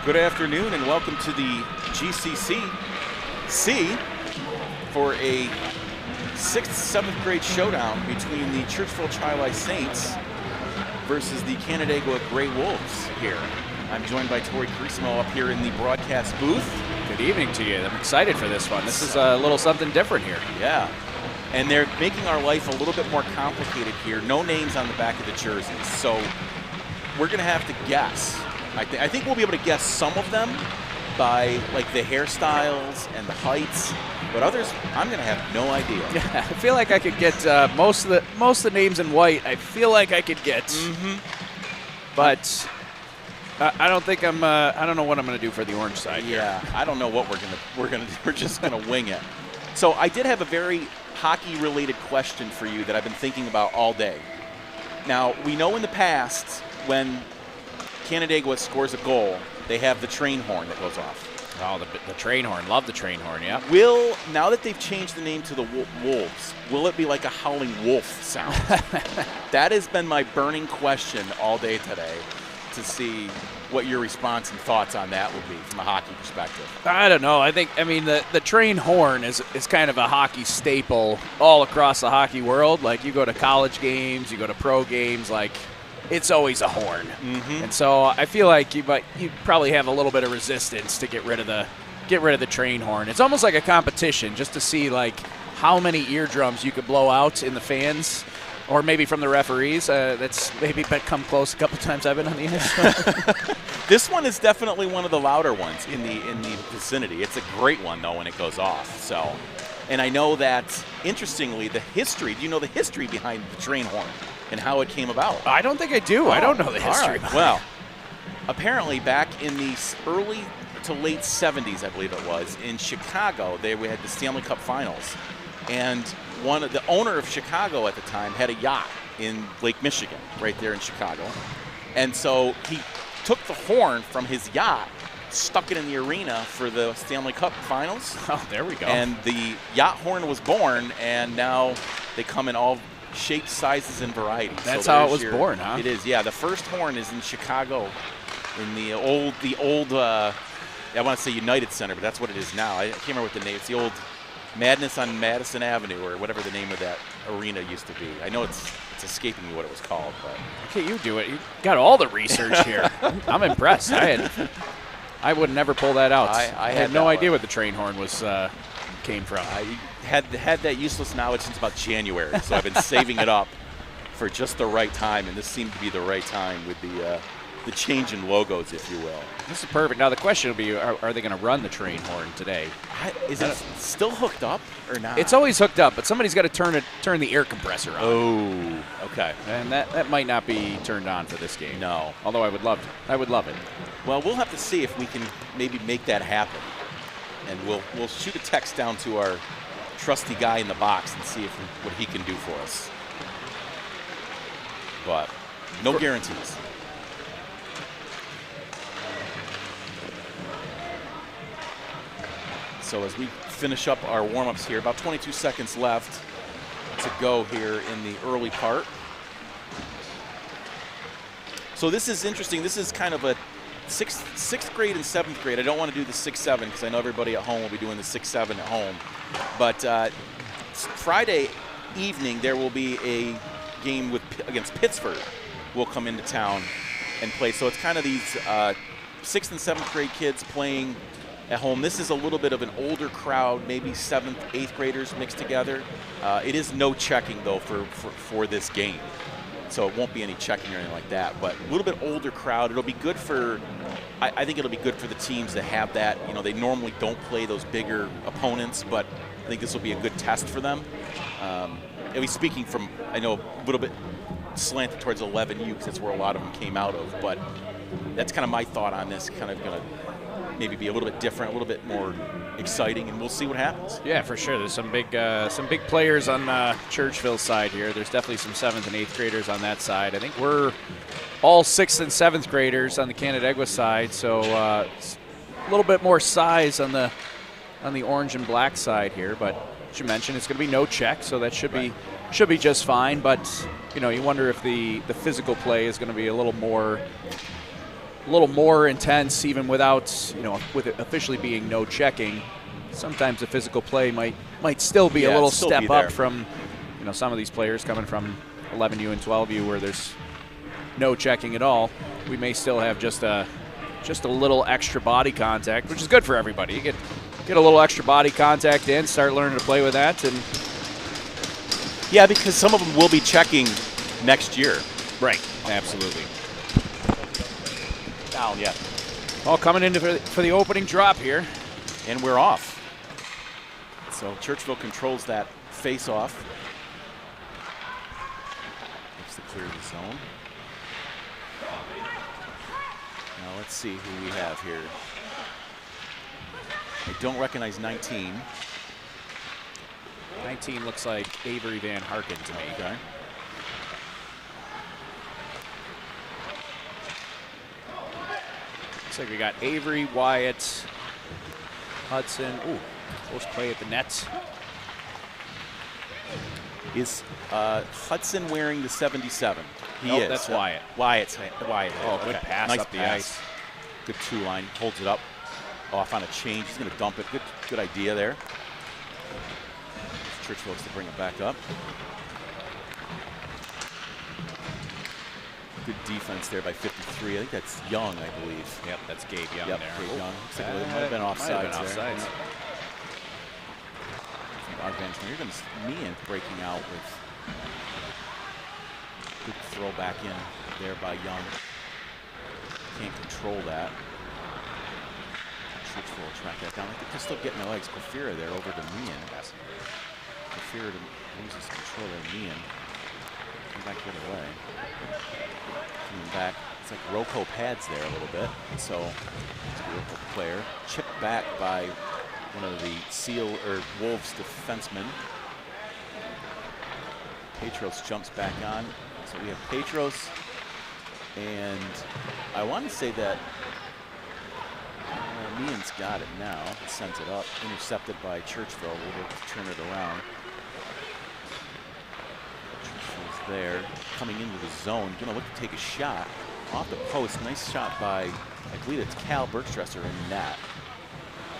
Good afternoon and welcome to the GCC for a 6th, 7th grade showdown between the Churchville-Chili Saints versus the Canandaigua Gray Wolves here. I'm joined by Tori Carissimo up here in the broadcast booth. Good evening to you. I'm excited for this one. This is a little something different here. Yeah, and they're making our life a little bit more complicated here. No names on the back of the jerseys, so we're going to have to guess. I think we'll be able to guess some of them by like the hairstyles and the heights, but others I'm going to have no idea. Yeah, I feel like I could get most of the names in white. I feel like I could get, but I don't think I don't know what I'm going to do for the orange side. Yeah, I don't know what we're just going to wing it. So I did have a very hockey-related question for you that I've been thinking about all day. Now we know in the past when Canandaigua scores a goal, they have the train horn that goes off. Oh, the train horn. Love the train horn, yeah. Now that they've changed the name to the Wolves, will it be like a howling wolf sound? That has been my burning question all day today, to see what your response and thoughts on that would be from a hockey perspective. I don't know. I mean, the train horn is kind of a hockey staple all across the hockey world. Like, you go to college games, you go to pro games, like, it's always a horn. And so I feel like you probably have a little bit of resistance to get rid of the train horn. It's almost like a competition just to see like how many eardrums you could blow out in the fans, or maybe from the referees. That's maybe come close a couple times I've been on the ice. This one is definitely one of the louder ones in the vicinity. It's a great one though when it goes off. So, and I know that interestingly, do you know the history behind the train horn and how it came about? I don't think I do. I don't know the history. Right. Well, apparently back in the early to late 70s, I believe it was, in Chicago, we had the Stanley Cup Finals. And the owner of Chicago at the time had a yacht in Lake Michigan, right there in Chicago. And so he took the horn from his yacht, stuck it in the arena for the Stanley Cup Finals. Oh, there we go. And the yacht horn was born, and now they come in all shapes, sizes, and varieties. That's how it was born, huh? It is, yeah. The first horn is in Chicago, in the old. I want to say United Center, but that's what it is now. I can't remember what the name. It's the old Madness on Madison Avenue, or whatever the name of that arena used to be. I know it's escaping me what it was called, but okay, you do it. You got all the research here. I'm impressed. I would never pull that out. I had no idea what the train horn came from. I had that useless knowledge since about January, so I've been saving it up for just the right time, and this seemed to be the right time with the change in logos, if you will. This is perfect. Now the question will be, are they going to run the train horn today? Is it still hooked up or not? It's always hooked up, but somebody's got to turn the air compressor on. Oh, okay. And that might not be turned on for this game. No. Although I would love it. Well, we'll have to see if we can maybe make that happen. And we'll shoot a text down to our trusty guy in the box and see what he can do for us. But no guarantees. So as we finish up our warm-ups here, about 22 seconds left to go here in the early part. So this is interesting. This is kind of a sixth grade and 7th grade. I don't want to do the 6-7 because I know everybody at home will be doing the 6-7 at home. But Friday evening there will be a game against Pittsburgh. We'll come into town and play. So it's kind of these 6th and 7th grade kids playing at home. This is a little bit of an older crowd, maybe 7th, 8th graders mixed together. It is no checking though for this game. So it won't be any checking or anything like that, but a little bit older crowd. It'll be good I think it'll be good for the teams that have that. You know, they normally don't play those bigger opponents, but I think this will be a good test for them. At least speaking from, I know a little bit slanted towards 11U because that's where a lot of them came out of, but that's kind of my thought on this, kind of going to maybe be a little bit different, a little bit more exciting, and we'll see what happens. Yeah, for sure. There's some big players on Churchville's side here. There's definitely some 7th and 8th graders on that side. I think we're all 6th and 7th graders on the Canandaigua side, so a little bit more size on the orange and black side here. But as you mentioned, it's going to be no check, so that should be just fine. But you wonder if the physical play is going to be a little more a little more intense, even without, with it officially being no checking. Sometimes the physical play might still be a little step up from, some of these players coming from 11U and 12U where there's no checking at all. We may still have just a little extra body contact, which is good for everybody. You get a little extra body contact in, start learning to play with that, and yeah, because some of them will be checking next year. Right, absolutely. Down, yeah. All coming in for the opening drop here. And we're off. So Churchville controls that face-off. Looks to clear the zone. Now let's see who we have here. I don't recognize 19. 19 looks like Avery Van Harken to me. Okay. Looks like we got Avery, Wyatt, Hudson. Ooh, close play at the net. Is Hudson wearing the 77? He is. That's Wyatt. Wyatt. Oh, good pass nice up the pass. ice. Good two-line. Holds it up. Off on a change. He's going to dump it. Good idea there. Churchville looks to bring it back up. Good defense there by 53. I think that's Young, I believe. Yep, that's Gabe Young Yep, there. Gabe Young. Looks like it might have been offsides there. Offsides. Our bench. You're going to see Meehan breaking out with good throw back in there by Young. Can't control that. Churchville will track that down. I think they're still getting their legs. Kofira there over to Meehan. Kofira loses control of Meehan. Come back the other way. Coming back. It's like Rocco pads there a little bit. So it's a Rocco player. Chipped back by one of the Wolves defensemen. Petros jumps back on. So we have Petros, and I want to say that Meehan's got it now. Sends it up, intercepted by Churchville. We'll look to turn it around. Churchville's there, coming into the zone. Gonna look to take a shot off the post. Nice shot by, I believe it's Cal Bergstresser in net.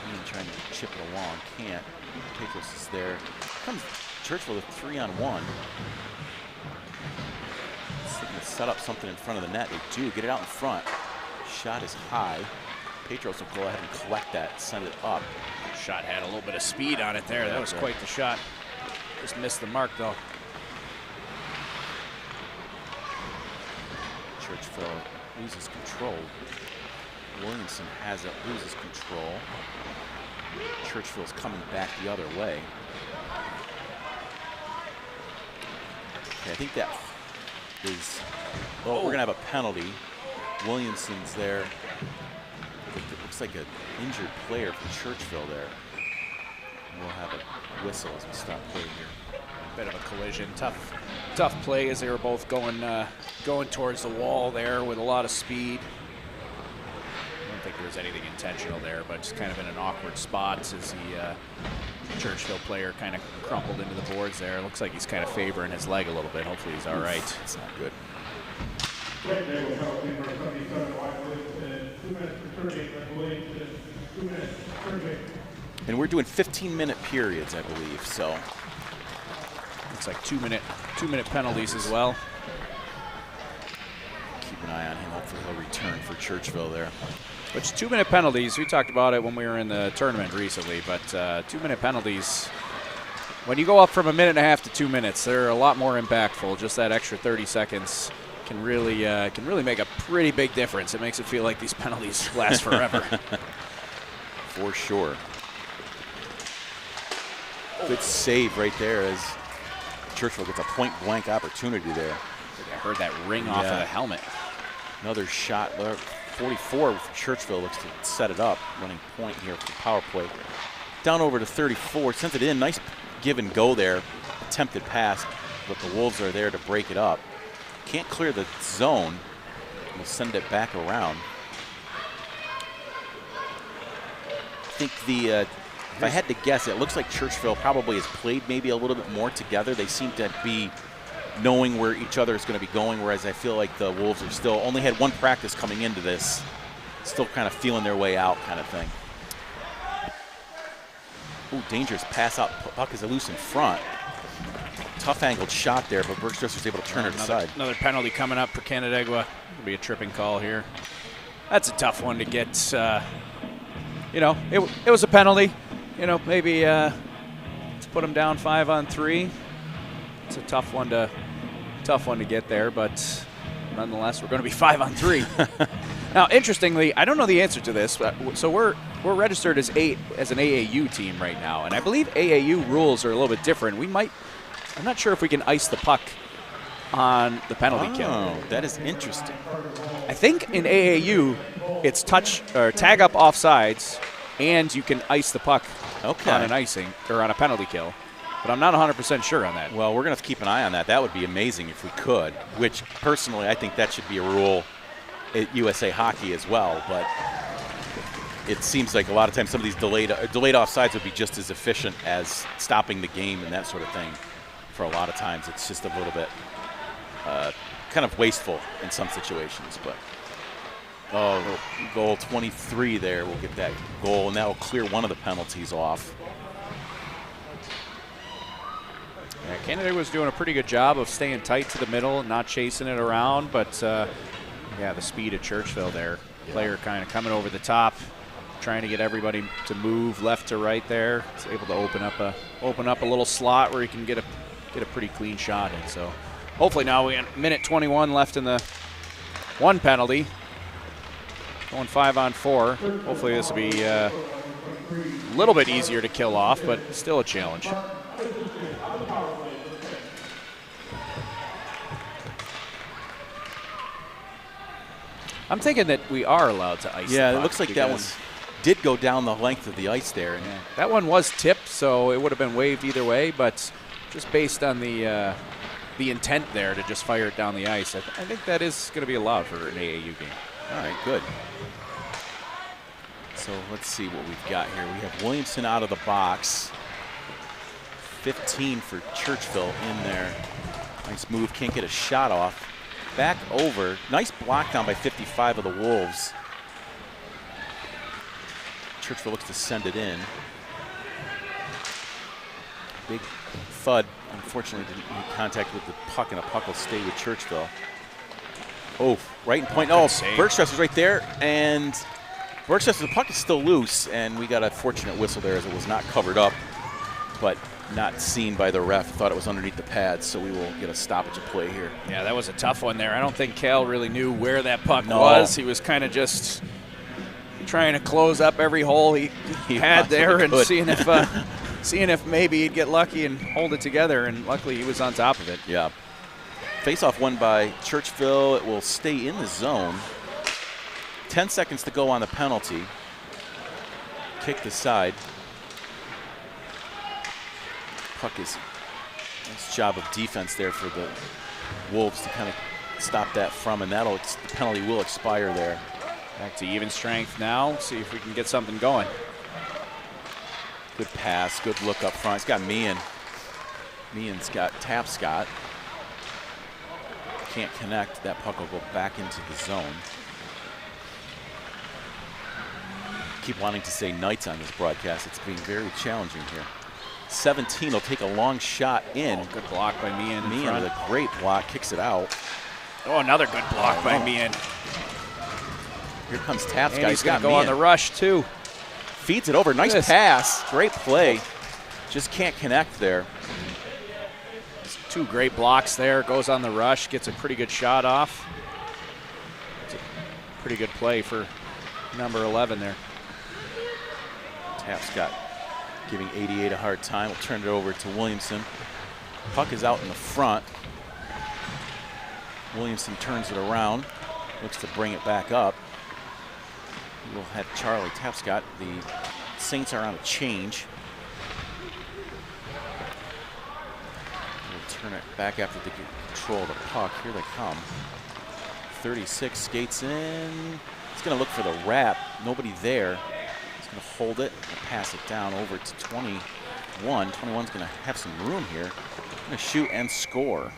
Meehan trying to chip it along, can't. Petros is there. Comes Churchville with 3-on-1. Looking to set up something in front of the net. They do get it out in front. Shot is high. Petros will go ahead and collect that, send it up. Shot had a little bit of speed on it there. That was quite the shot. Just missed the mark though. Churchville loses control. Williamson has it, loses control. Churchville's coming back the other way. Okay, I think that is, well, we're gonna have a penalty. Williamson's there. It looks like an injured player for Churchville there. We'll have a whistle as we stop play here. Bit of a collision. Tough play as they were both going towards the wall there with a lot of speed. I don't think there was anything intentional there, but just kind of in an awkward spot as the Churchville player kind of crumpled into the boards there. Looks like he's kind of favoring his leg a little bit. Hopefully he's all right. It's not good. And we're doing 15-minute periods, I believe, so. Looks like two-minute penalties as well. Keep an eye on him. Hopefully he'll return for Churchville there. Which 2-minute penalties, we talked about it when we were in the tournament recently, but 2-minute penalties, when you go up from 1.5 to 2 minutes, they're a lot more impactful. Just that extra 30 seconds can really make a pretty big difference. It makes it feel like these penalties last forever. For sure. Good save right there as Churchville gets a point-blank opportunity there. I heard that ring off of the helmet. Another shot. 44 with Churchville looks to set it up. Running point here for the power play. Down over to 34. Sent it in. Nice give and go there. Attempted pass, but the Wolves are there to break it up. Can't clear the zone. We'll send it back around. I think if I had to guess, it looks like Churchville probably has played maybe a little bit more together. They seem to be knowing where each other is going to be going, whereas I feel like the Wolves are still only had one practice coming into this, still kind of feeling their way out kind of thing. Ooh, dangerous pass out. Puck is loose in front. Tough angled shot there, but Bergstress was able to turn it aside. Another penalty coming up for Canandaigua. It'll be a tripping call here. That's a tough one to get. You know, it was a penalty. You know, maybe to put them down 5-on-3. It's a tough one to get there, but nonetheless, we're going to be 5-on-3. Now, interestingly, I don't know the answer to this, but so we're registered as an AAU team right now, and I believe AAU rules are a little bit different. I'm not sure if we can ice the puck on the penalty kill. Oh, that is interesting. I think in AAU, it's touch or tag up offsides, and you can ice the puck on an icing or on a penalty kill. But I'm not 100% sure on that. Well, we're going to have to keep an eye on that. That would be amazing if we could, which personally I think that should be a rule at USA Hockey as well. But it seems like a lot of times some of these delayed offsides would be just as efficient as stopping the game and that sort of thing. For a lot of times, it's just a little bit kind of wasteful in some situations. But goal 23 there, we'll get that goal, and that will clear one of the penalties off. Yeah, Canada was doing a pretty good job of staying tight to the middle and not chasing it around, but yeah, the speed of Churchville there. Yeah. Player kind of coming over the top, trying to get everybody to move left to right there. It's able to open up a little slot where he can get a pretty clean shot in. So hopefully now we got a minute 21 left in the one penalty. Going 5-on-4. Hopefully this will be a little bit easier to kill off, but still a challenge. I'm thinking that we are allowed to ice. Yeah, it looks like that one did go down the length of the ice there. Yeah. That one was tipped, so it would have been waved either way, but just based on the intent there to just fire it down the ice, I think that is going to be allowed for an AAU game. All right, good. So let's see what we've got here. We have Williamson out of the box. 15 for Churchville in there. Nice move, can't get a shot off. Back over, nice block down by 55 of the Wolves. Churchville looks to send it in. Big thud, unfortunately didn't make contact with the puck, and the puck will stay with Churchville. Oh, right in point. Oh, Bergstress is right there, and Bergstress, the puck is still loose, and we got a fortunate whistle there as it was not covered up, but not seen by the ref. Thought it was underneath the pads, so we will get a stoppage of play here. Yeah, that was a tough one there. I don't think Cal really knew where that puck was. He was kind of just trying to close up every hole he had there and seeing if maybe he'd get lucky and hold it together, and luckily he was on top of it. Yeah. Face-off won by Churchville. It will stay in the zone. 10 seconds to go on the penalty. Kick the side. Puck is nice job of defense there for the Wolves to kind of stop that from, and the penalty will expire there. Back to even strength now. See if we can get something going. Good pass, good look up front. It's got Meehan. Meehan's got Tapscott. Can't connect. That puck will go back into the zone. Keep wanting to say Knights on this broadcast. It's being very challenging here. 17 will take a long shot in. Oh, good block by Meehan. Meehan with a great block, kicks it out. Oh, another good block by Meehan. Here comes Tapscott. He's going to go on the rush, too. Feeds it over. Nice pass. Great play. Just can't connect there. Two great blocks there. Goes on the rush. Gets a pretty good shot off. It's a pretty good play for number 11 there. Tapscott giving 88 a hard time. We'll turn it over to Williamson. Puck is out in the front. Williamson turns it around. Looks to bring it back up. We'll have Charlie Tapscott. The Saints are on a change. We'll turn it back after they get control of the puck. Here they come. 36 skates in. He's going to look for the wrap. Nobody there. He's going to hold it and pass it down over to 21. 21's going to have some room here. Going to shoot and score.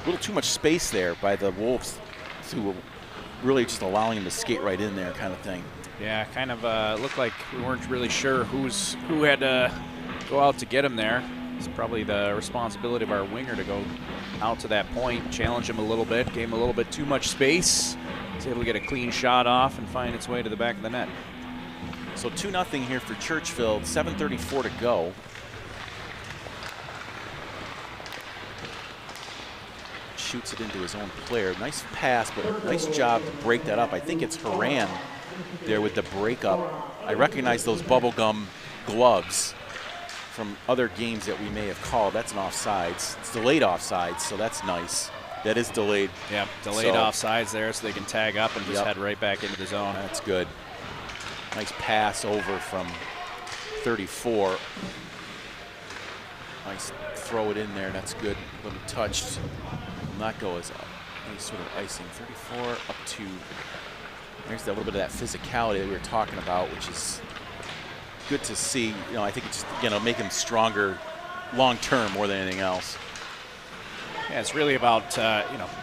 A little too much space there by the Wolves, who were really just allowing him to skate right in there, kind of thing. Yeah, kind of looked like we weren't really sure who had to go out to get him there. It's probably the responsibility of our winger to go out to that point, challenge him a little bit, gave him a little bit too much space. Was able to get a clean shot off and find its way to the back of the net. So 2-0 here for Churchville, 7:34 to go. Shoots it into his own player. Nice pass, but a nice job to break that up. I think it's Haran there with the breakup. I recognize those bubblegum gloves from other games that we may have called. That's an offsides. It's delayed offsides, so that's nice. That is delayed. Yeah, delayed offsides there so they can tag up and just head right back into the zone. That's good. Nice pass over from 34. Nice throw it in there. That's good. A little touched. Will not go as any sort of icing. 34 up to. There's a little bit of that physicality that we were talking about, which is good to see. You know, I think it's just, make him stronger long term more than anything else. Yeah, it's really about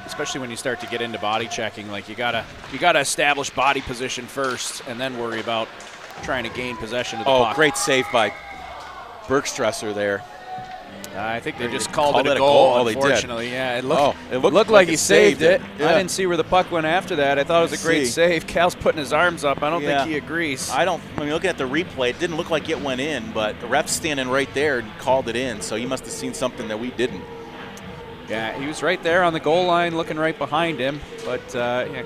especially when you start to get into body checking, like you gotta establish body position first, and then worry about trying to gain possession of the puck. Oh, great save by Bergstresser there. I think they just called it a goal. Unfortunately, yeah, it looked like he saved it. Yeah. I didn't see where the puck went after that. I thought it was a great save. Cal's putting his arms up. I don't think he agrees. When you look at the replay, it didn't look like it went in, but the ref's standing right there and called it in. So he must have seen something that we didn't. Yeah, he was right there on the goal line, looking right behind him. But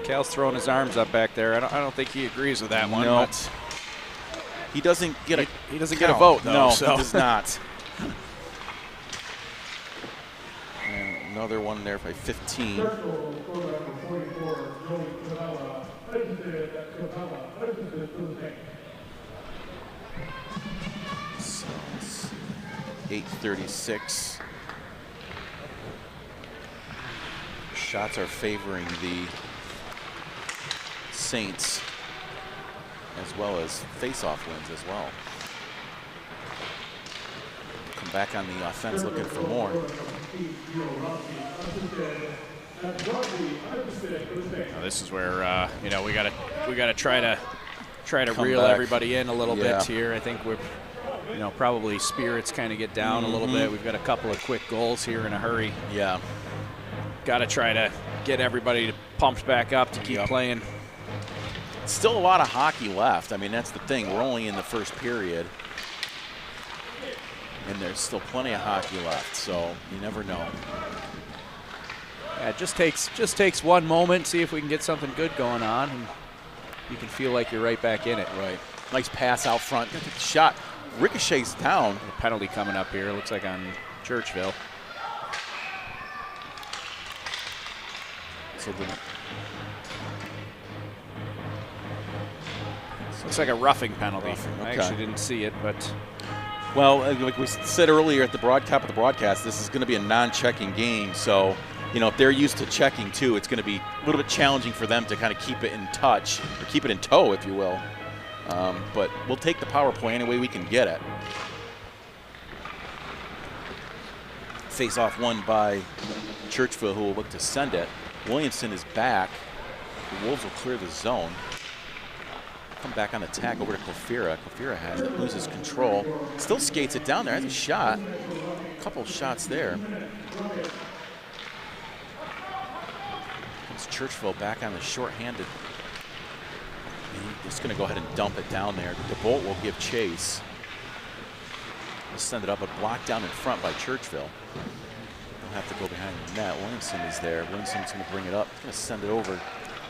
Cal's throwing his arms up back there. I don't think he agrees with that one. No, he doesn't get a he doesn't get a vote though. No, so. He does not. And another one there by 15. So it's 8:36. Shots are favoring the Saints, as well as face-off wins as well. Come back on the offense looking for more. Now this is where we gotta try to reel everybody in a little bit here. I think we're probably spirits kind of get down a little bit. We've got a couple of quick goals here in a hurry. Yeah. Got to try to get everybody pumped back up to keep playing. Still a lot of hockey left. I mean, that's the thing. We're only in the first period, and there's still plenty of hockey left. So you never know. Yeah, it just takes one moment. See if we can get something good going on, and you can feel like you're right back in it. Right. Nice pass out front. Shot ricochets down. A penalty coming up here. Looks like on Churchville. So looks like a roughing penalty. Okay. I actually didn't see it, but. Well, like we said earlier at the top of the broadcast, this is going to be a non-checking game. So, if they're used to checking too, it's going to be a little bit challenging for them to kind of keep it in touch, or keep it in tow, if you will. But we'll take the power play any way we can get it. Face-off won by Churchville, who will look to send it. Williamson is back. The Wolves will clear the zone. Come back on the attack over to Clefira. Clefira has it, loses control. Still skates it down there, has a shot. A couple shots there. It's Churchville back on the shorthanded. He's just gonna go ahead and dump it down there. DeBolt will give chase. He'll send it up, a block down in front by Churchville. They'll have to go behind the net. Williamson is there. Williamson's going to bring it up. He's going to send it over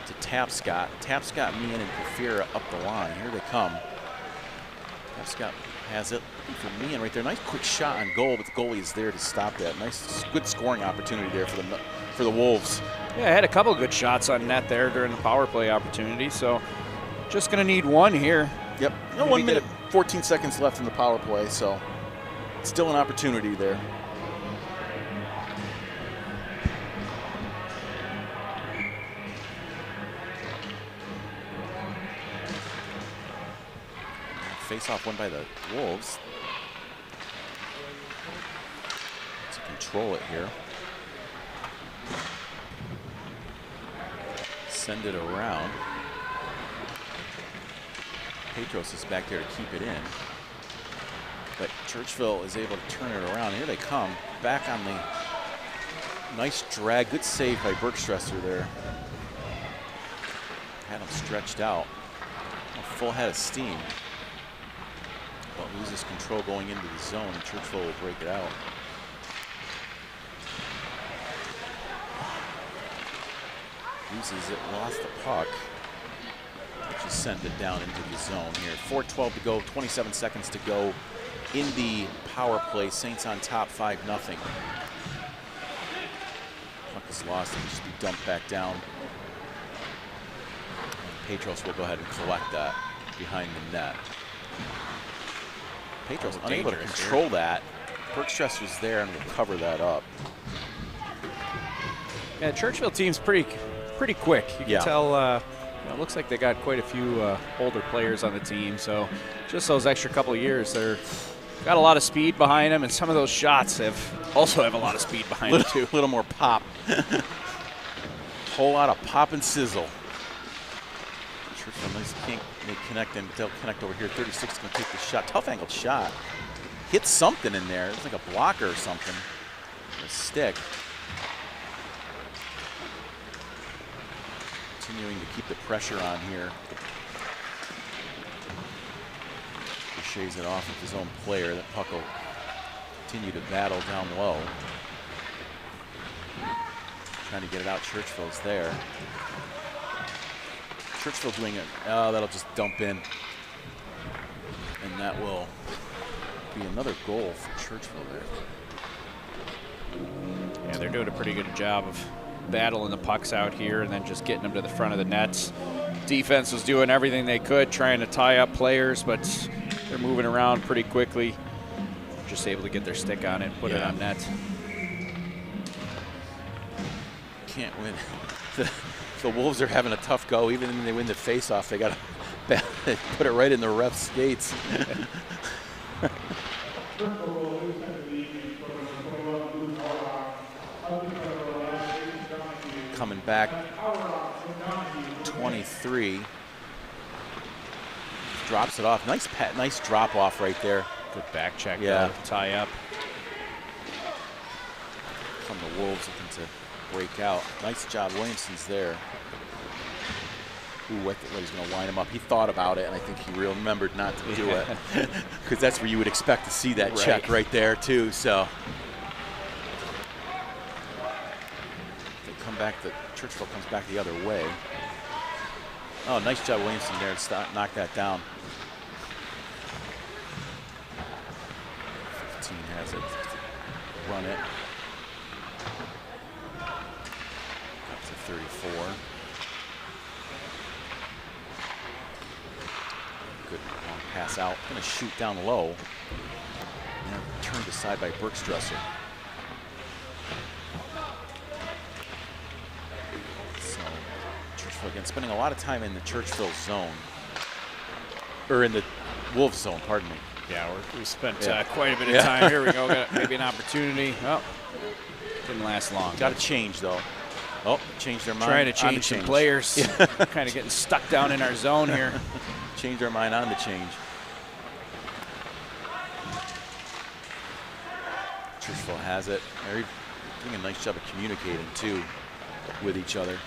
to Tapscott. Tapscott, Meehan, and Clefira up the line. Here they come. Tapscott has it for Meehan right there. Nice quick shot on goal, but the goalie is there to stop that. Nice, good scoring opportunity there for the Wolves. Yeah, I had a couple of good shots on net there during the power play opportunity. So just going to need one here. Yep. 1 minute, 14 seconds left in the power play, so still an opportunity there. Face-off won by the Wolves. To control it here. send it around. Petros is back there to keep it in. But Churchville is able to turn it around. Here they come, back on the nice drag. Good save by Bergstresser there. Had him stretched out. A full head of steam. But loses control going into the zone. Churchville will break it out. Loses it, lost the puck. Just sent it down into the zone here. 4:12 to go, 27 seconds to go in the power play. Saints on top, 5-0. Puck is lost, it'll just be dumped back down. And Petros will go ahead and collect that behind the net. Petros unable to control that. Bergstresser's there and will cover that up. Yeah, Churchville team's pretty quick. You can tell. It looks like they got quite a few older players on the team, so just those extra couple of years, they're got a lot of speed behind them, and some of those shots also have a lot of speed behind them too. A little more pop. Whole lot of pop and sizzle. Churchville nice can't connect in, but they'll connect over here. 36 going to take the shot. Tough angled shot. Hit something in there. It's like a blocker or something. A stick. Continuing to keep the pressure on here. Ricochets it off of his own player. That puck will continue to battle down low. Trying to get it out. Churchville's there. Churchville doing it. Oh, that'll just dump in. And that will be another goal for Churchville there. Yeah, they're doing a pretty good job of battling the pucks out here and then just getting them to the front of the nets. Defense was doing everything they could, trying to tie up players, but they're moving around pretty quickly. Just able to get their stick on it and put it on net. Can't win. The Wolves are having a tough go. Even when they win the face-off, they got to put it right in the ref's skates. Coming back, 23. Drops it off. Nice drop off right there. Good back check. Yeah. Tie up. From the Wolves looking to break out. Nice job. Williamson's there. Ooh, I thought he was going to line him up. He thought about it, and I think he remembered not to do it. Because that's where you would expect to see that check right there, too. So they come back. Churchville comes back the other way. Oh, nice job, Williamson there to knock that down. 15 has it. Run it. Up to 34. Good long pass out. Going to shoot down low. And turned aside by Bergstresser. So Churchville again spending a lot of time in the Churchville zone. Or in the Wolves zone, pardon me. Yeah, we spent quite a bit of time. Here we go. Got maybe an opportunity. Oh, didn't last long. Got to change, though. Oh, change their mind. Trying to change some players. Kind of getting stuck down in our zone here. Change their mind on the change. Churchville has it. They're doing a nice job of communicating, too, with each other.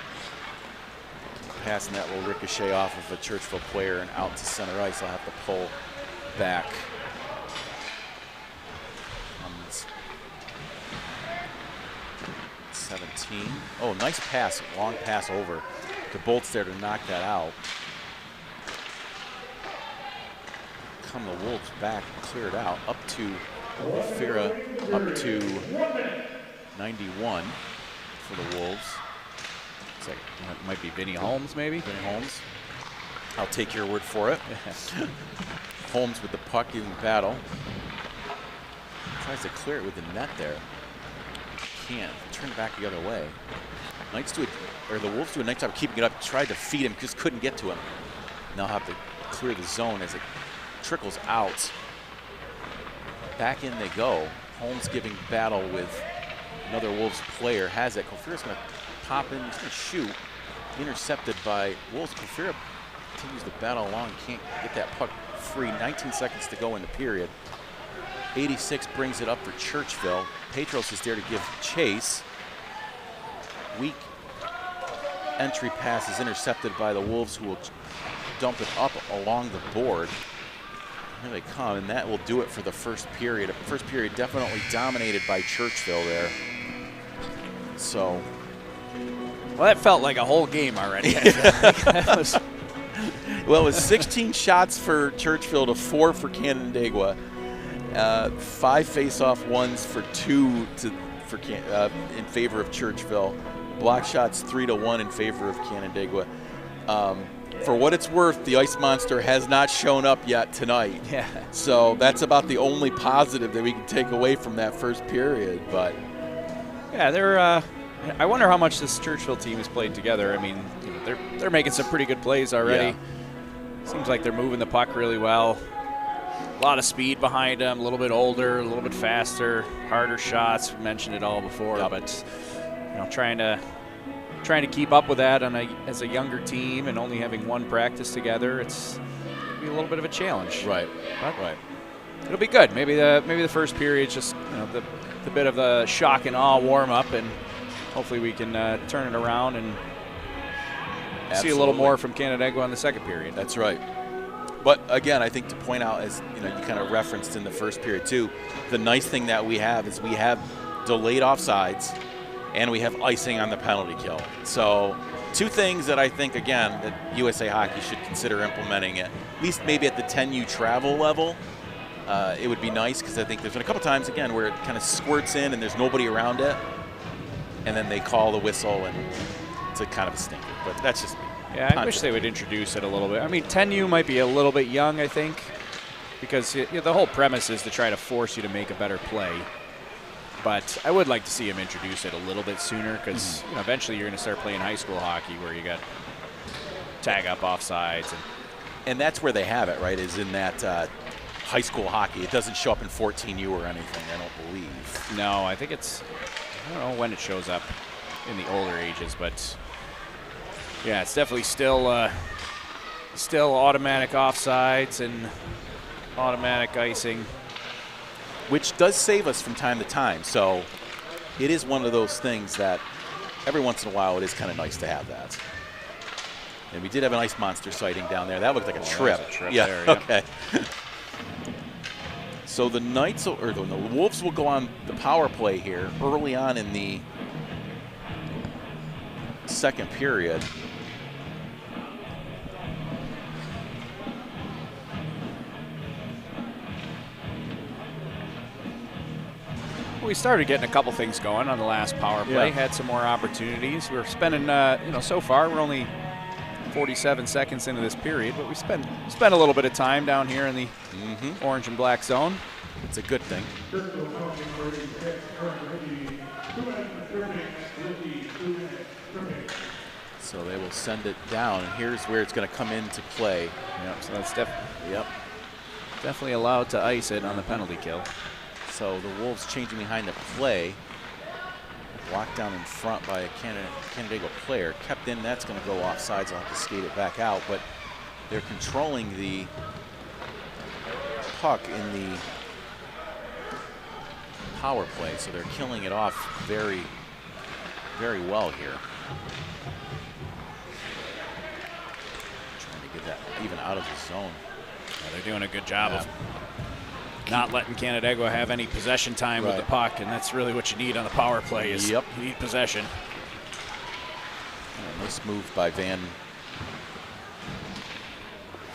Passing that will ricochet off of a Churchville player and out to center ice. I'll have to pull back. 17. Oh, nice pass, long pass over to Bolts there to knock that out. Come the Wolves back, clear it out, up to Fira, up to 91 for the Wolves. Looks like it might be Vinny Holmes, maybe? Vinny Holmes. I'll take your word for it. Holmes with the puck giving battle. Tries to clear it with the net there. Can't. Turn it back the other way. The Wolves do a nice job of keeping it up. Tried to feed him, just couldn't get to him. Now have to clear the zone as it trickles out. Back in they go. Holmes giving battle with another Wolves player. Has it. Kofira's going to pop in. He's going to shoot. intercepted by Wolves. Kufira continues to battle along, can't get that puck free. 19 seconds to go in the period. 86 brings it up for Churchville. Petros is there to give chase. Weak entry pass is intercepted by the Wolves, who will dump it up along the board. Here they come, and that will do it for the first period. First period definitely dominated by Churchville there. So, well, that felt like a whole game already. Well, it was 16 shots for Churchville to 4 for Canandaigua. 5 face-off ones for 2 in favor of Churchville. Block shots 3-1 in favor of Canandaigua. For what it's worth, the Ice Monster has not shown up yet tonight. Yeah. So that's about the only positive that we can take away from that first period. But yeah, they're. I wonder how much this Churchville team has played together. I mean, you know, they're making some pretty good plays already. Yeah. Seems like they're moving the puck really well. A lot of speed behind them. A little bit older, a little bit faster, harder shots. We mentioned it all before, yep. But you know, trying to keep up with that as a younger team and only having one practice together, it's be a little bit of a challenge. Right. But right. It'll be good. Maybe the first period just the bit of the shock and awe warm up, and hopefully we can turn it around and see a little more from Canandaigua in the second period. That's right. But again, I think to point out, as you kind of referenced in the first period too, the nice thing that we have is we have delayed offsides and we have icing on the penalty kill. So 2 things that I think, again, that USA Hockey should consider implementing at least maybe at the 10U travel level. It would be nice, because I think there's been a couple times, again, where it kind of squirts in and there's nobody around it, and then they call the whistle and it's a kind of a stinker. But that's just me. Yeah, I wish they would introduce it a little bit. I mean, 10U might be a little bit young, I think, because the whole premise is to try to force you to make a better play. But I would like to see him introduce it a little bit sooner, because eventually you're going to start playing high school hockey where you got tag up offsides. And that's where they have it, right, is in that high school hockey. It doesn't show up in 14U or anything, I don't believe. No, I think I don't know when it shows up in the older ages, but yeah, it's definitely still automatic offsides and automatic icing, which does save us from time to time. So it is one of those things that every once in a while it is kind of nice to have that. And we did have an Ice Monster sighting down there. That looked like a trip. Yeah, there, yeah. Okay. So the the Wolves will go on the power play here early on in the second period. We started getting a couple things going on the last power play. Yeah. Had some more opportunities. We're spending, so far we're only 47 seconds into this period, but we spent a little bit of time down here in the orange and black zone. It's a good thing. So they will send it down, and here's where it's going to come into play. Yep. So that's definitely allowed to ice it on the penalty kill. So the Wolves changing behind the play. Blocked down in front by a Canandaigua player. Kept in, that's going to go offsides. I'll have to skate it back out. But they're controlling the puck in the power play. So they're killing it off very, very well here. Trying to get that even out of the zone. Yeah, they're doing a good job of not letting Canandaigua have any possession time with the puck, and that's really what you need on the power play is you need possession. Nice move by Van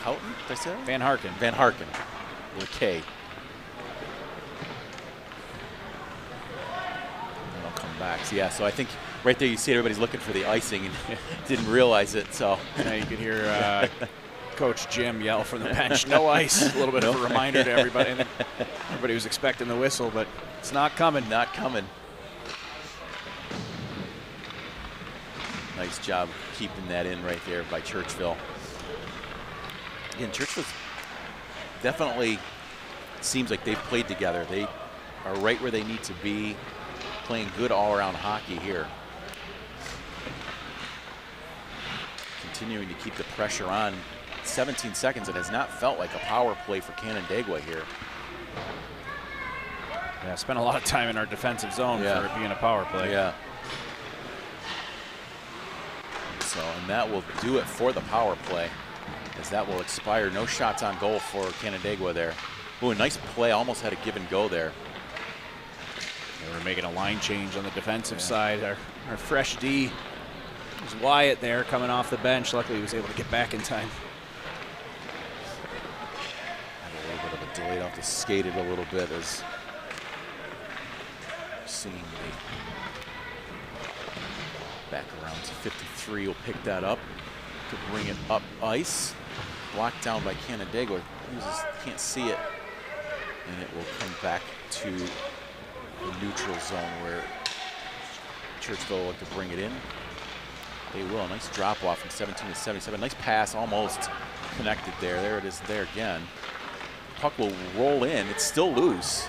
Houten, did I say that? Van Harken. Van Harken with a K. And I'll come back. So, yeah, so I think right there you see everybody's looking for the icing and didn't realize it. So yeah, you could hear Coach Jim yell from the bench, no ice. A little bit of a reminder to everybody. And everybody was expecting the whistle, but it's not coming. Not coming. Nice job keeping that in right there by Churchville. Again, Churchville definitely seems like they've played together. They are right where they need to be, playing good all-around hockey here. continuing to keep the pressure on. 17 seconds. It has not felt like a power play for Canandaigua here. Yeah, spent a lot of time in our defensive zone for it being a power play. Yeah. So, and that will do it for the power play, as that will expire. No shots on goal for Canandaigua there. Ooh, a nice play. Almost had a give and go there. They were making a line change on the defensive side. Our fresh D was Wyatt there coming off the bench. Luckily, he was able to get back in time. Had a little bit of a delay. Off to skate it a little bit as seeing the back around to 53 will pick that up to bring it up ice. Blocked down by Canandaigua. Can't see it. And it will come back to the neutral zone where Churchville will look to bring it in. They will. Nice drop off from 17 to 77. Nice pass, almost connected there. There it is there again. Puck will roll in. It's still loose.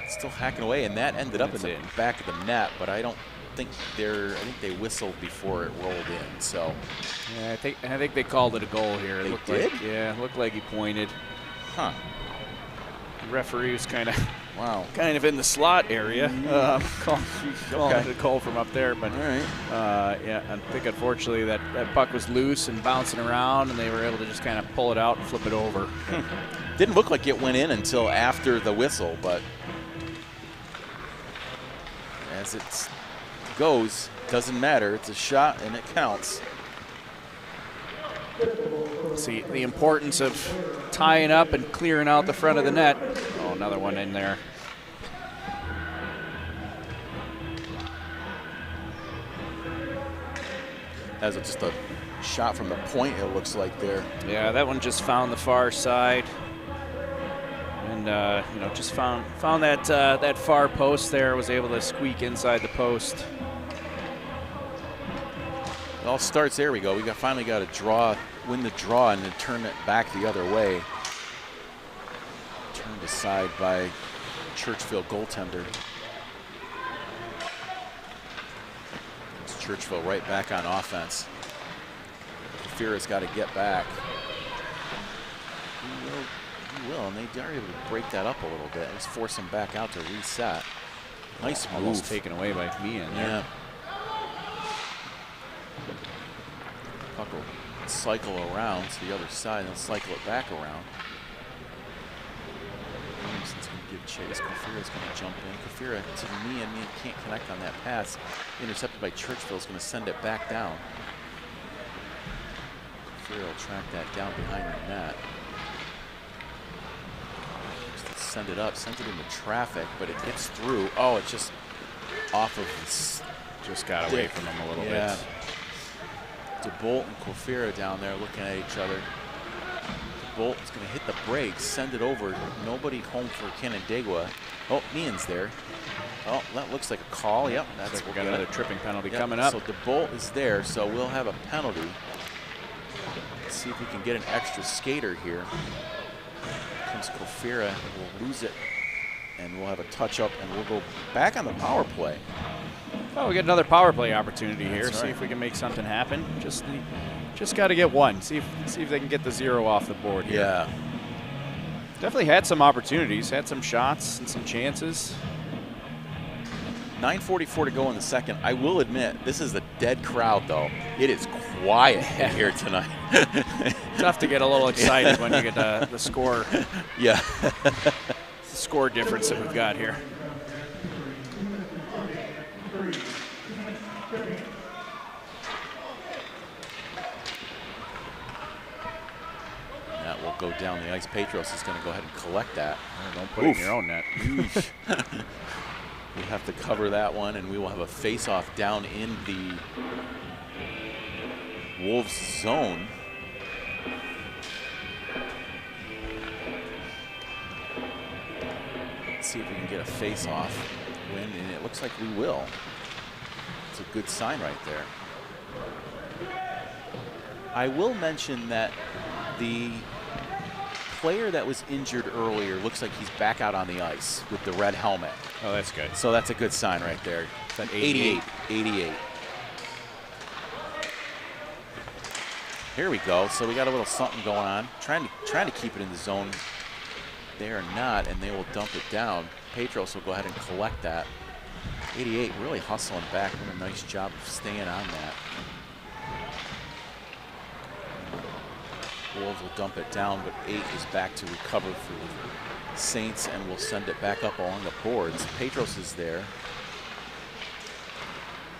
It's still hacking away, and that ended up in the back of the net, but I don't think I think they whistled before it rolled in. So yeah, I think they called it a goal here. They looked did? Like, yeah, it looked like he pointed. Huh. The referee was kind of wow. In the slot area. Calling it a goal from up there, but all right. yeah, I think unfortunately that puck was loose and bouncing around, and they were able to just kind of pull it out and flip it over. Didn't look like it went in until after the whistle, but as it goes, doesn't matter. It's a shot and it counts. See the importance of tying up and clearing out the front of the net. Oh, another one in there. As it's just a shot from the point, it looks like there. Yeah, that one just found the far side, and just found that far post there. Was able to squeak inside the post. It all starts, there we go. We finally got to win the draw and then turn it back the other way. Turned aside by Churchville goaltender. It's Churchville right back on offense. Kafira's got to get back. He will, and they are able to break that up a little bit. Let's force him back out to reset. Nice move. Almost taken away by me in there. Yeah. Puck will cycle around to the other side and then cycle it back around. Williamson's going to give chase. Kafira's going to jump in. Kafira to me and can't connect on that pass. Intercepted by Churchville is going to send it back down. Kafira will track that down behind the net. Just send it up, sends it into traffic, but it gets through. Oh, it's just off of his Just got away from him a little bit. DeBolt and Kafira down there looking at each other. DeBolt is going to hit the brakes, send it over. Nobody home for Canandaigua. Oh, Meehan's there. Oh, that looks like a call. Yep, that's like we got another tripping penalty coming up. So DeBolt is there, so we'll have a penalty. Let's see if we can get an extra skater here. Here comes Kafira. We'll lose it, and we'll have a touch up, and we'll go back on the power play. Oh, we get another power play opportunity here. That's See right. if we can make something happen. Just got to get one. See if they can get the 0 off the board here. Yeah. Definitely had some opportunities, had some shots and some chances. 9:44 to go in the second. I will admit, this is a dead crowd, though. It is quiet in here tonight. Tough to get a little excited when you get the score. Yeah. The score difference that we've got here. That will go down the ice. Petros is going to go ahead and collect that. Oh, don't put it in your own net. We have to cover that one, and we will have a face-off down in the Wolves zone. Let's see if we can get a face-off win, and it looks like we will. It's a good sign right there. I will mention that the player that was injured earlier looks like he's back out on the ice with the red helmet. Oh, that's good. So that's a good sign right there. It's an 88. 88. Here we go. So we got a little something going on. Trying to keep it in the zone. They are not, and they will dump it down. Petros will go ahead and collect that. 88 really hustling back, doing a nice job of staying on that. Wolves will dump it down, but 8 is back to recover for the Saints and will send it back up along the boards. Petros is there.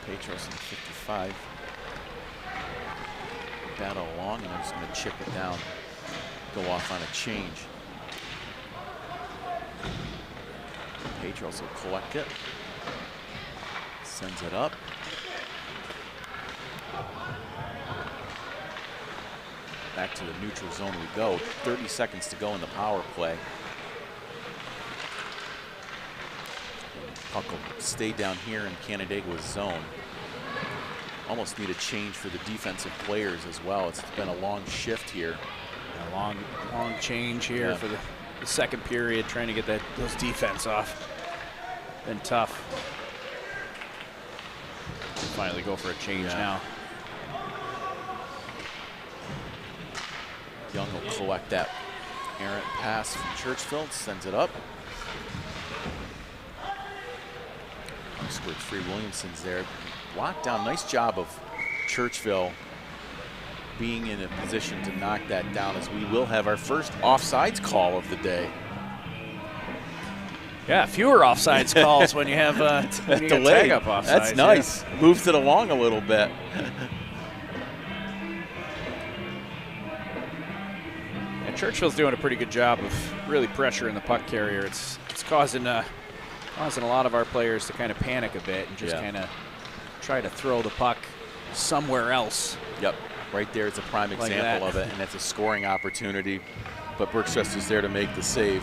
Petros in 55. Battle along, and I'm just going to chip it down, go off on a change. Petros will collect it, sends it up. Back to the neutral zone we go. 30 seconds to go in the power play. Puck will stay down here in Canandaigua's zone. Almost need a change for the defensive players as well. It's been a long shift here. A long change here for the second period, trying to get those defense off. Been tough. Finally go for a change now. Young will collect that errant pass from Churchville, sends it up. Scored free. Williamson's there. Locked down. Nice job of Churchville being in a position to knock that down, as we will have our first offsides call of the day. Yeah, fewer offsides calls when you have when you tag up offsides. That's nice. Yeah. Moves it along a little bit. Churchville's doing a pretty good job of really pressuring the puck carrier. It's causing a lot of our players to kind of panic a bit and just kind of try to throw the puck somewhere else. Yep, right there is a prime example of it, and it's a scoring opportunity. But Brookchester's there to make the save.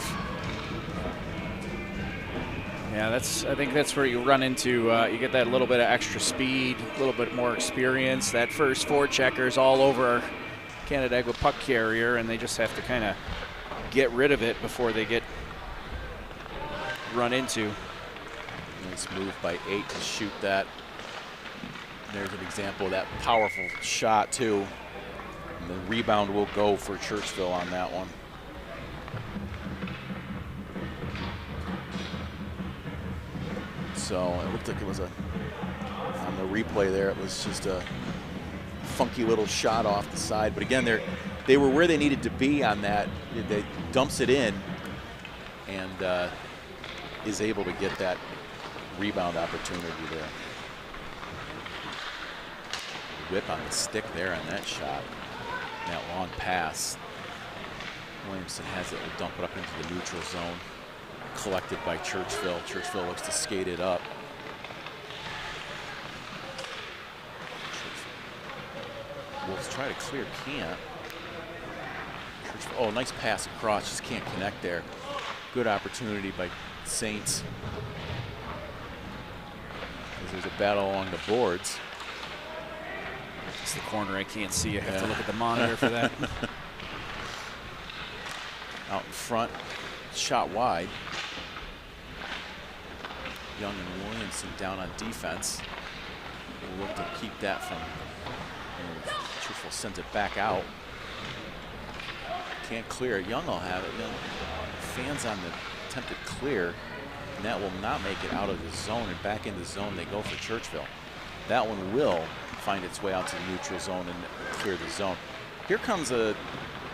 Yeah, I think that's where you run into, you get that little bit of extra speed, a little bit more experience. That first forecheckers all over our Canandaigua puck carrier, and they just have to kind of get rid of it before they get run into. Nice move by 8 to shoot that. There's an example of that powerful shot too. And the rebound will go for Churchville on that one. So it looked like it was on the replay there, it was just a funky little shot off the side. But again, they were where they needed to be on that. They dumps it in and is able to get that rebound opportunity there. Whip on the stick there on that shot. That long pass. Williamson has it, will dump it up into the neutral zone. Collected by Churchville. Churchville looks to skate it up. Wolves try to clear, can't. Oh, nice pass across, just can't connect there. Good opportunity by Saints. There's a battle along the boards. It's the corner I can't see. I have to look at the monitor for that. Out in front, shot wide. Young and Williamson down on defense. We'll look to keep that from, Churchville sends it back out. Can't clear it. Young will have it. Young fans on the attempted clear, and that will not make it out of the zone, and back in the zone they go for Churchville. That one will find its way out to the neutral zone and clear the zone. Here comes a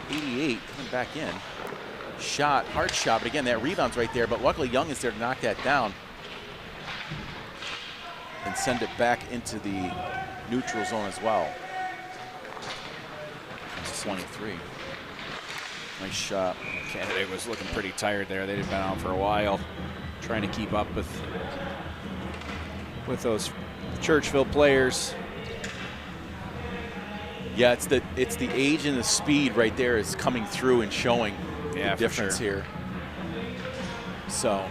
88 coming back in. Shot, hard shot, but again, that rebound's right there, but luckily Young is there to knock that down and send it back into the neutral zone as well. It's 23. Nice shot. Canandaigua was looking pretty tired there. They'd been out for a while, trying to keep up with those Churchville players. Yeah, it's the age and the speed right there is coming through and showing the difference here. So,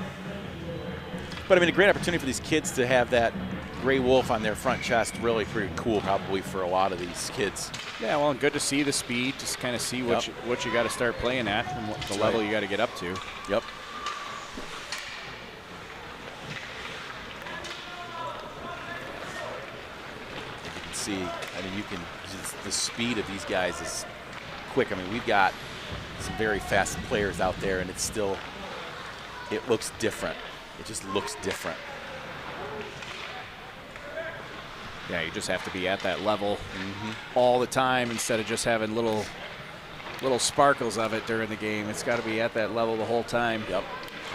but I mean, a great opportunity for these kids to have that gray wolf on their front chest. Really pretty cool, probably for a lot of these kids. Yeah, well, good to see the speed. Just kind of see what you got to start playing at and what the level you got to get up to. Yep. see. I mean, you can just, the speed of these guys is quick. I mean, we've got some very fast players out there, and it's still, it looks different. It just looks different. Yeah, you just have to be at that level all the time instead of just having little sparkles of it during the game. It's got to be at that level the whole time. Yep.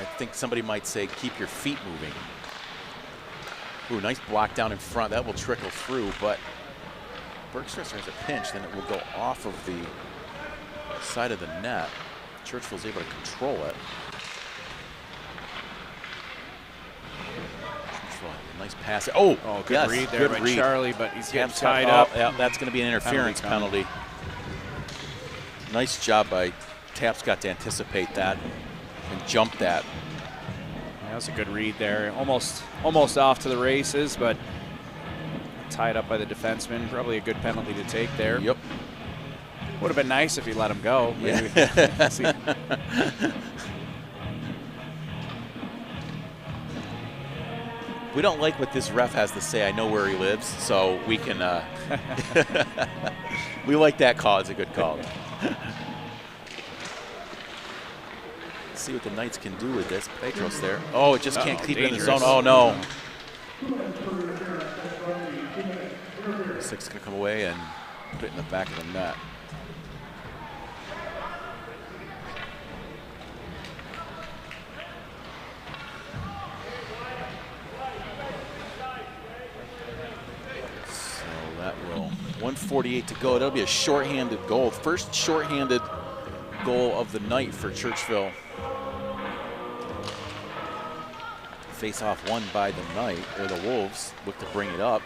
I think somebody might say keep your feet moving. Ooh, nice block down in front. That will trickle through, but Bergstresser has a pinch. Then it will go off of the side of the net. Churchville's able to control it. Nice pass. Oh, good yes, read there good by read. Charlie, but he's getting Taps tied up. Yeah, that's going to be an interference penalty. Nice job by Taps. Got to anticipate that and jump that. That was a good read there. Almost off to the races, but tied up by the defenseman. Probably a good penalty to take there. Yep. Would have been nice if he let him go. Maybe. Yeah. We don't like what this ref has to say. I know where he lives, so we can. We like that call. It's a good call. Let's see what the Knights can do with this. Petros there. Oh, it just can't keep it in the zone. Oh no. Six is going to come away and put it in the back of the net. So that will 1:48 to go. That'll be a shorthanded goal. First shorthanded goal of the night for Churchville. Face off won by the Knight, or the Wolves. Look to bring it up.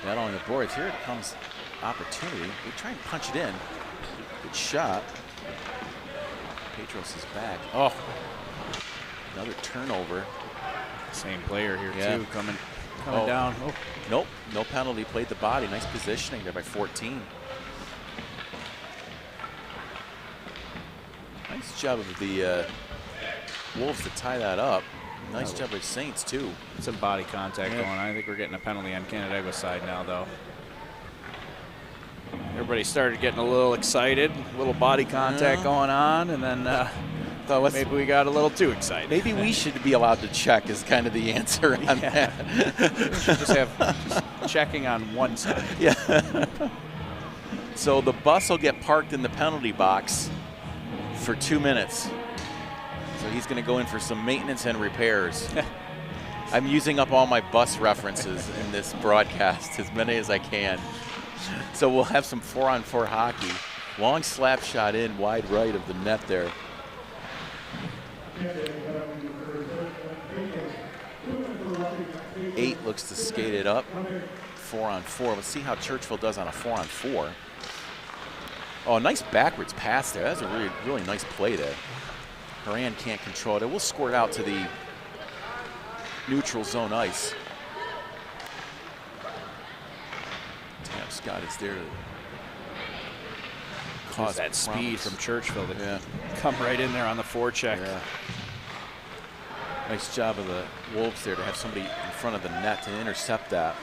That on the boards. Here it comes opportunity. They try and punch it in. Good shot. Petros is back. Oh, another turnover. Same player here too, coming Oh. down. Oh. Nope, no penalty. Played the body. Nice positioning there by 14. Nice job of the Wolves to tie that up. Nice job by Saints too. Some body contact going on. I think we're getting a penalty on Canandaigua's side now, though. Everybody started getting a little excited, a little body contact going on, and then maybe we got a little too excited. Maybe we should be allowed to check is kind of the answer on that. We should just have checking on one side. Yeah. So the bus will get parked in the penalty box for 2 minutes. So he's going to go in for some maintenance and repairs. I'm using up all my bus references in this broadcast, as many as I can. So we'll have some 4-on-4 hockey. Long slap shot in, wide right of the net there. Eight looks to skate it up. 4-on-4. Let's see how Churchville does on a 4-on-4. Oh, nice backwards pass there. That's a really, really nice play there. Horan can't control it. It will squirt out to the neutral zone ice. Tam Scott is there to cause that speed problems from Churchville to come right in there on the forecheck. Yeah. Nice job of the Wolves there to have somebody in front of the net to intercept that.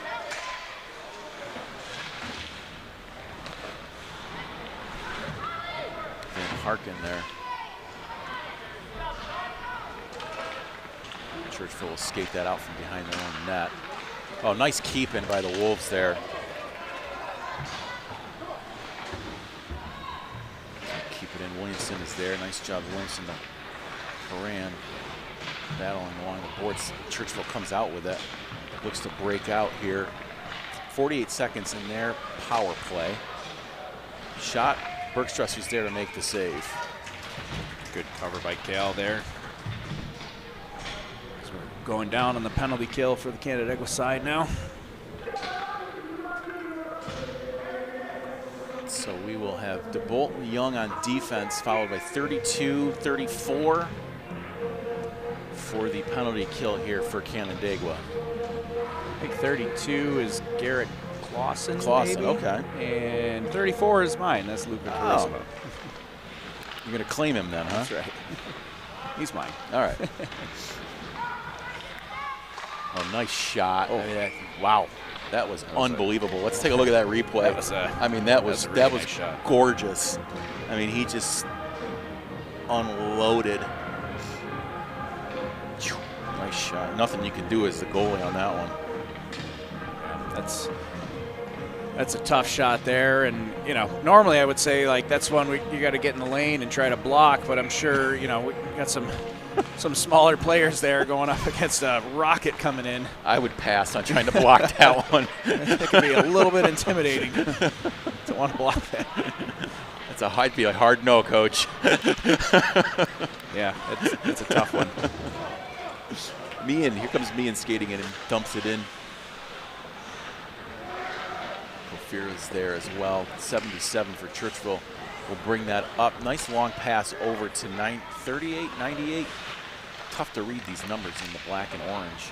Van Harkin there. Churchville will skate that out from behind their own net. Oh, nice keep-in by the Wolves there. Keep it in. Williamson is there. Nice job, Williamson to Horan. Battling along the boards. Churchville comes out with it. Looks to break out here. 48 seconds in their power play. Shot. Bergstresser's there to make the save. Good cover by Cal there. So we're going down on the penalty kill for the Canandaigua side now. So we will have DeBolt and Young on defense, followed by 32-34 for the penalty kill here for Canandaigua. I think 32 is Garrett Clausen, maybe? Okay. And 34 is mine. That's Luca Charisma. You're going to claim him then, huh? That's right. He's mine. All right. Oh, nice shot. Oh. I mean, wow. That was unbelievable. Let's take a look at that replay. That was that was nice gorgeous. I mean, he just unloaded. Nice shot. Nothing you can do as the goalie on that one. That's a tough shot there, and normally I would say like that's one you got to get in the lane and try to block, but I'm sure we got some smaller players there going up against a rocket coming in. I would pass on trying to block that one. It can be a little bit intimidating to want to block that. I'd be a hard no, coach. Yeah, it's a tough one. Here comes Meehan skating in and dumps it in. Kofira's there as well. 77 for Churchville. We'll bring that up. Nice long pass over to 38, 98. Tough to read these numbers in the black and orange.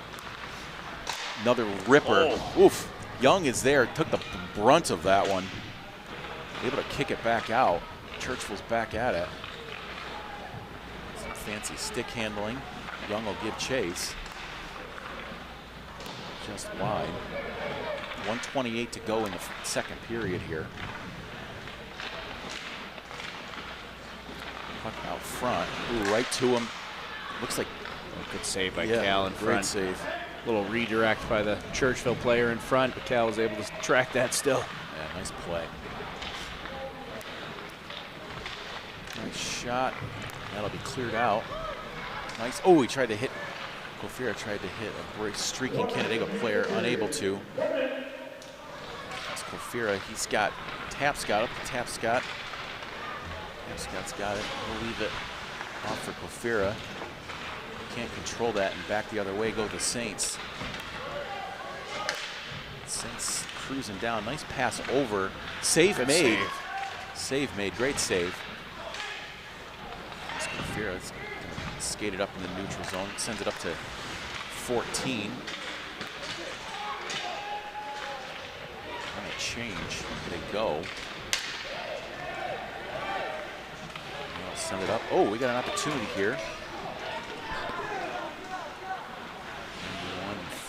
Another ripper. Oh. Oof. Young is there. Took the brunt of that one. Able to kick it back out. Churchville's back at it. Some fancy stick handling. Young will give chase. Just wide. 1:28 to go in the second period here. Puck out front. Ooh, right to him. Looks like a good save by Cal in front. Great save. Little redirect by the Churchville player in front, but Cal was able to track that still. Yeah, nice play. Nice shot. That'll be cleared out. Nice. Oh, he tried to hit. Kofira tried to hit a very streaking Canandaigua player, unable to. That's Kofira. He's got Tapscott up to Tapscott. Tapscott's got it. We'll leave it off for Kofira. Can't control that, and back the other way go the Saints. Saints cruising down. Nice pass over. Save made. Save made. Great save. Kofira's skated up in the neutral zone. Sends it up to 14. On a change. Where they go. They'll send it up. Oh, we got an opportunity here.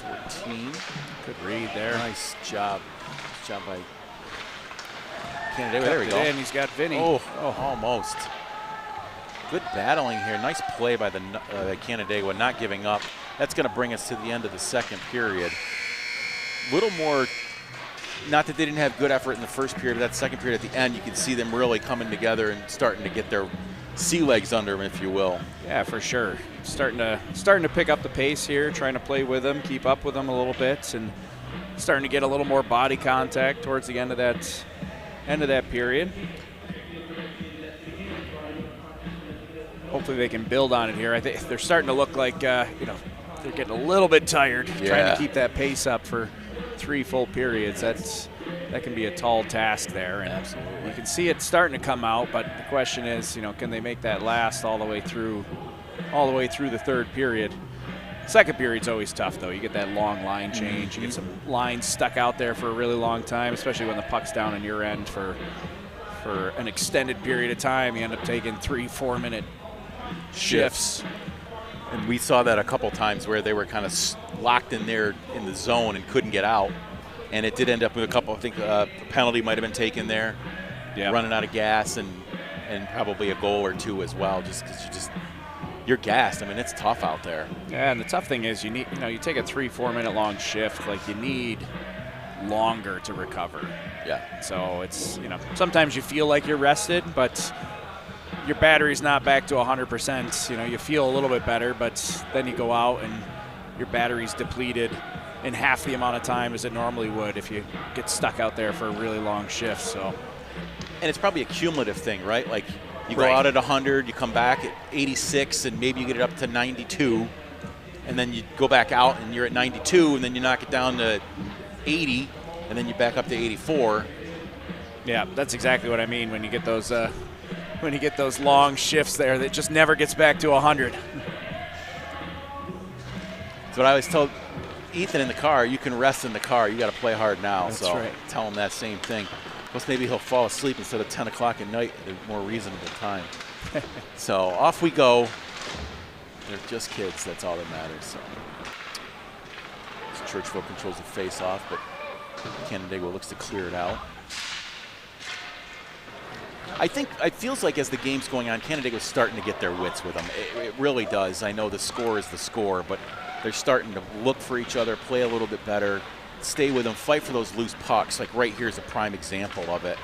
14. Good read there. Nice job. Nice job by Canandaigua. There we go. And he's got Vinny. Oh, almost. Good battling here. Nice play by the Canandaigua, not giving up. That's going to bring us to the end of the second period. Little more, not that they didn't have good effort in the first period, but that second period at the end, you can see them really coming together and starting to get their sea legs under them, if you will. Yeah, for sure. Starting to pick up the pace here, trying to play with them, keep up with them a little bit, and starting to get a little more body contact towards the end of that period. Hopefully they can build on it here. I think they're starting to look like they're getting a little bit tired, trying to keep that pace up for 3 full periods. That can be a tall task there, and absolutely, you can see it starting to come out. But the question is, can they make that last all the way through the third period? Second period's always tough, though. You get that long line change. You get some lines stuck out there for a really long time, especially when the puck's down on your end for an extended period of time. You end up taking 3-4 minute shifts. And we saw that a couple times where they were kind of locked in there in the zone and couldn't get out. And it did end up with a couple, I think a penalty might have been taken there, running out of gas, and probably a goal or two as well, just because you're gassed. I mean, it's tough out there. Yeah, and the tough thing is you take a 3-4 minute long shift, like you need longer to recover. Yeah. So it's, sometimes you feel like you're rested, but your battery's not back to 100%. You feel a little bit better, but then you go out and your battery's depleted in half the amount of time as it normally would if you get stuck out there for a really long shift. So, and it's probably a cumulative thing, right? Like you go out at 100, you come back at 86, and maybe you get it up to 92, and then you go back out and you're at 92, and then you knock it down to 80, and then you back up to 84. Yeah, that's exactly what I mean when you get those long shifts there that just never gets back to 100. That's what I always tell Ethan in the car. You can rest in the car. You got to play hard now. That's so right. Tell him that same thing. Plus maybe he'll fall asleep instead of 10 o'clock at night at a more reasonable time. So off we go. They're just kids. That's all that matters. So Churchville controls the face-off, but Canandaigua looks to clear it out. I think it feels like as the game's going on, Canandaigua's starting to get their wits with them. It really does. I know the score is the score, but they're starting to look for each other, play a little bit better, stay with them, fight for those loose pucks. Like right here is a prime example of it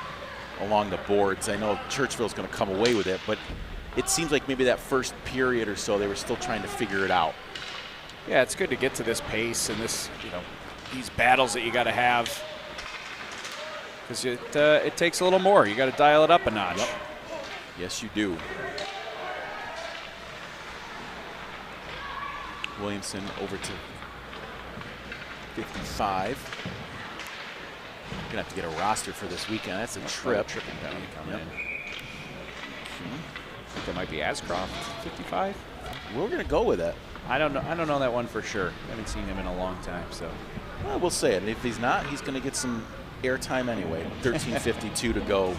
along the boards. I know Churchville's going to come away with it, but it seems like maybe that first period or so they were still trying to figure it out. Yeah, it's good to get to this pace and this, these battles that you got to have. Because it takes a little more. You got to dial it up a notch. Yep. Yes, you do. Williamson over to 55. Gonna have to get a roster for this weekend. That's a trip. Tripping down coming in. I think that might be Ascroft, 55. We're gonna go with it. I don't know that one for sure. I haven't seen him in a long time, so. Well, we'll say it. And if he's not, he's gonna get some airtime anyway. 13:52 to go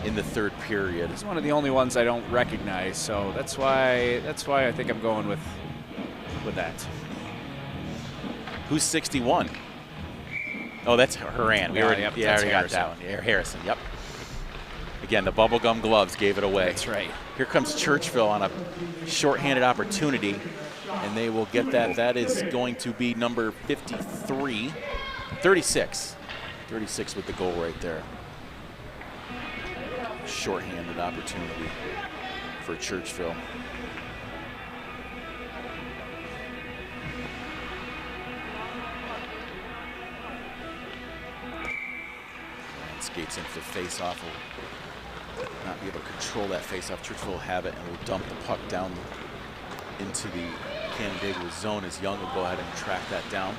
in the third period. He's one of the only ones I don't recognize, so that's why I think I'm going with that. Who's 61? Oh, that's Haran. We already got that one. Yeah, Harrison. Yep. Again, the bubblegum gloves gave it away. That's right. Here comes Churchville on a shorthanded opportunity, and they will get that. That is going to be number 36. 36 with the goal right there. Shorthanded opportunity for Churchville. Skates into the face-off. Will not be able to control that face-off. Churchville will have it and will dump the puck down into the Canandaigua zone as Young will go ahead and track that down.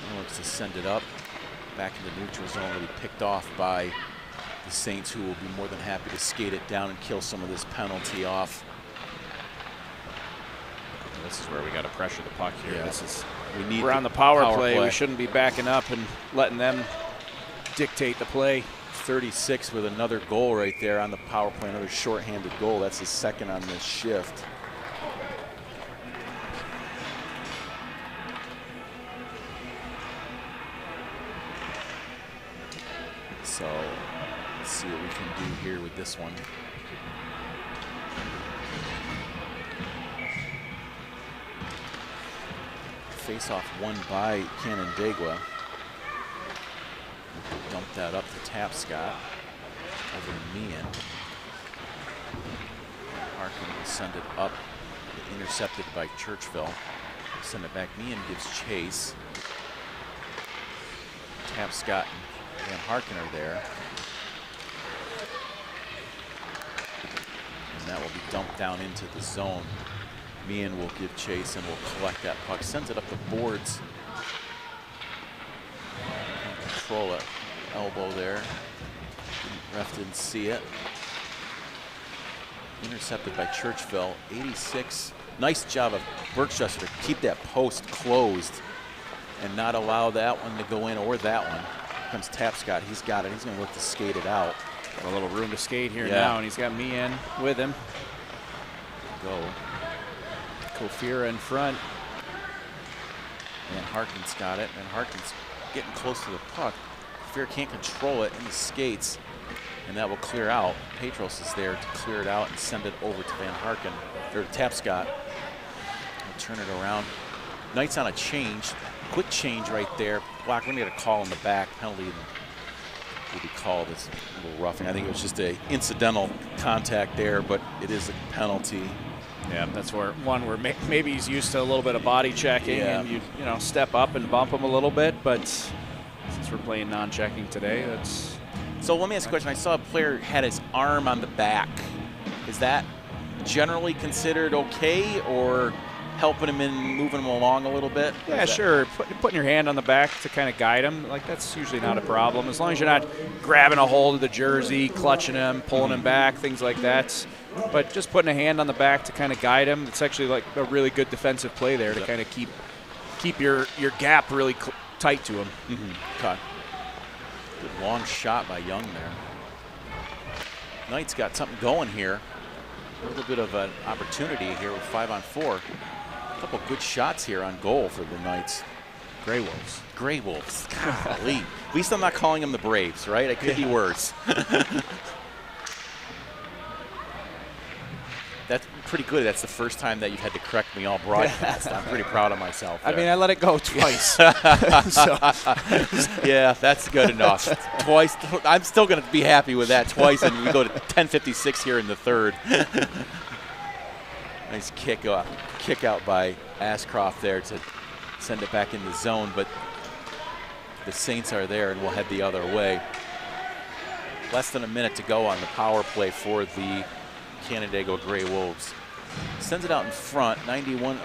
And looks to send it up back into neutral zone. Will be picked off by the Saints, who will be more than happy to skate it down and kill some of this penalty off. This is where we got to pressure the puck here. Yeah. We're on the power play. We shouldn't be backing up and letting them dictate the play. 36 with another goal right there on the power play, another shorthanded goal. That's his second on this shift. So let's see what we can do here with this one. Face-off won by Canandaigua. Dump that up to Tapscott. Over to Meehan. Harkin will send it up. Intercepted by Churchville. Send it back. Meehan gives chase. Tapscott and Van Harkin are there. And that will be dumped down into the zone. Meehan will give chase and will collect that puck. Sends it up the boards. Can't control it. Elbow there. Ref didn't see it. Intercepted by Churchville. 86. Nice job of Berkshire to keep that post closed and not allow that one to go in or that one. Here comes Tapscott. He's got it. He's going to look to skate it out. A little room to skate here now, and he's got me in with him. Go. Kofira in front. And Harkin's got it. And Harkin's getting close to the puck. Kofira can't control it in the skates. And that will clear out. Petros is there to clear it out and send it over to Van Harkin, or to Tapscott. He'll turn it around. Knight's on a change. Quick change right there. Block, we're going to get a call in the back. Penalty will be called as a little roughing. I think it was just a incidental contact there, but it is a penalty. Yeah, that's where maybe he's used to a little bit of body checking, and you step up and bump him a little bit. But since we're playing non-checking today, that's. So let me ask a question. I saw a player had his arm on the back. Is that generally considered okay, or helping him in moving him along a little bit? Yeah, sure. Putting your hand on the back to kind of guide him, like that's usually not a problem. As long as you're not grabbing a hold of the jersey, clutching him, pulling him back, things like that. But just putting a hand on the back to kind of guide him, it's actually like a really good defensive play there to kind of keep your gap really tight to him. Okay. Good long shot by Young there. Knight's got something going here. A little bit of an opportunity here with 5-on-4. A couple good shots here on goal for the Knights. Gray Wolves. Gray Wolves. Golly. At least I'm not calling them the Braves, right? It could be worse. That's pretty good. That's the first time that you've had to correct me all broadcast. I'm pretty proud of myself there. I mean, I let it go twice. Yeah, that's good enough. Twice. I'm still going to be happy with that twice, and we go to 10:56 here in the third. Nice kick out by Ashcroft there to send it back in the zone, but the Saints are there, and we'll head the other way. Less than a minute to go on the power play for the Canandaigua Gray Wolves. Sends it out in front. 91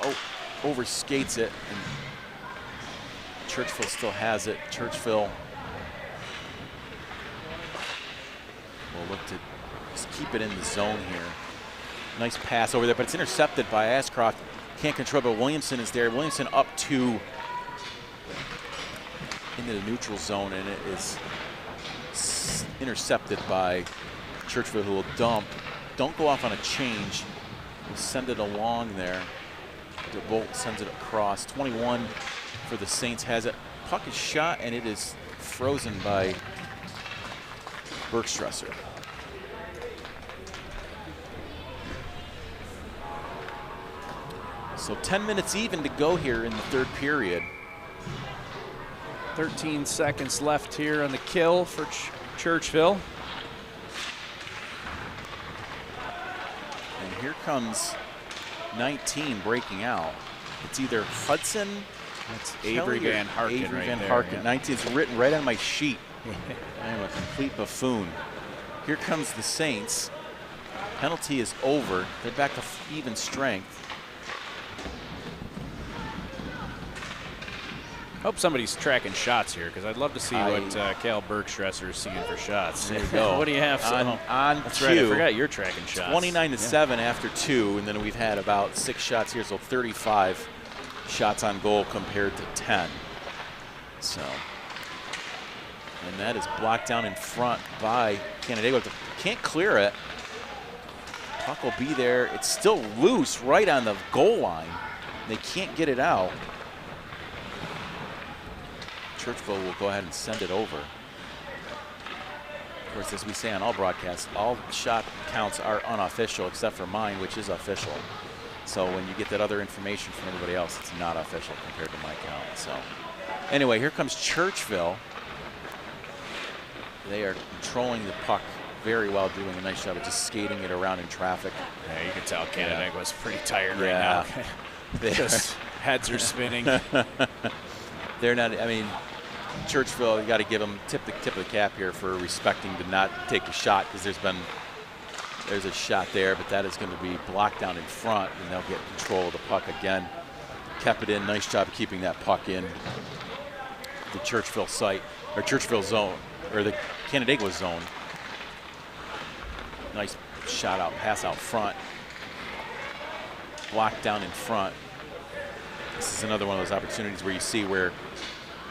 overskates it, and Churchville still has it. Churchville will look to just keep it in the zone here. Nice pass over there, but it's intercepted by Ashcroft. Can't control, but Williamson is there. Williamson up two into the neutral zone, and it is intercepted by Churchville, who will dump. Don't go off on a change. We'll send it along there. DeBolt sends it across. 21 for the Saints has it. Puck is shot, and it is frozen by Bergstresser. So 10 minutes even to go here in the third period. 13 seconds left here on the kill for Churchville. And here comes 19 breaking out. It's either Hudson, that's Avery Van Harken. Avery right Van there, Harken. yeah. 19 is written right on my sheet. I am a complete buffoon. Here comes the Saints. Penalty is over. They're back to even strength. Hope somebody's tracking shots here, because I'd love to see what Cal Bergstresser is seeing for shots. There you go. What do you have? On that's two. right. I forgot you're tracking shots. 29-7 after two, and then we've had about 6 shots here, so 35 shots on goal compared to 10. So, and that is blocked down in front by Canandaigua. Can't clear it. Puck will be there. It's still loose right on the goal line. They can't get it out. Churchville will go ahead and send it over. Of course, as we say on all broadcasts, all shot counts are unofficial except for mine, which is official. So when you get that other information from everybody else, it's not official compared to my count. So anyway, here comes Churchville. They are controlling the puck very well, doing a nice job of just skating it around in traffic. Yeah, you can tell Canandaigua's pretty tired right now. Just heads are spinning. They're not, I mean, Churchville, you got to give them tip of the cap here for respecting to not take the shot, because there's a shot there, but that is going to be blocked down in front, and they'll get control of the puck again. Kept it in, nice job of keeping that puck in the Churchville site, or Churchville zone, or the Canandaigua zone. Nice shot out, pass out front. Blocked down in front. This is another one of those opportunities where you see where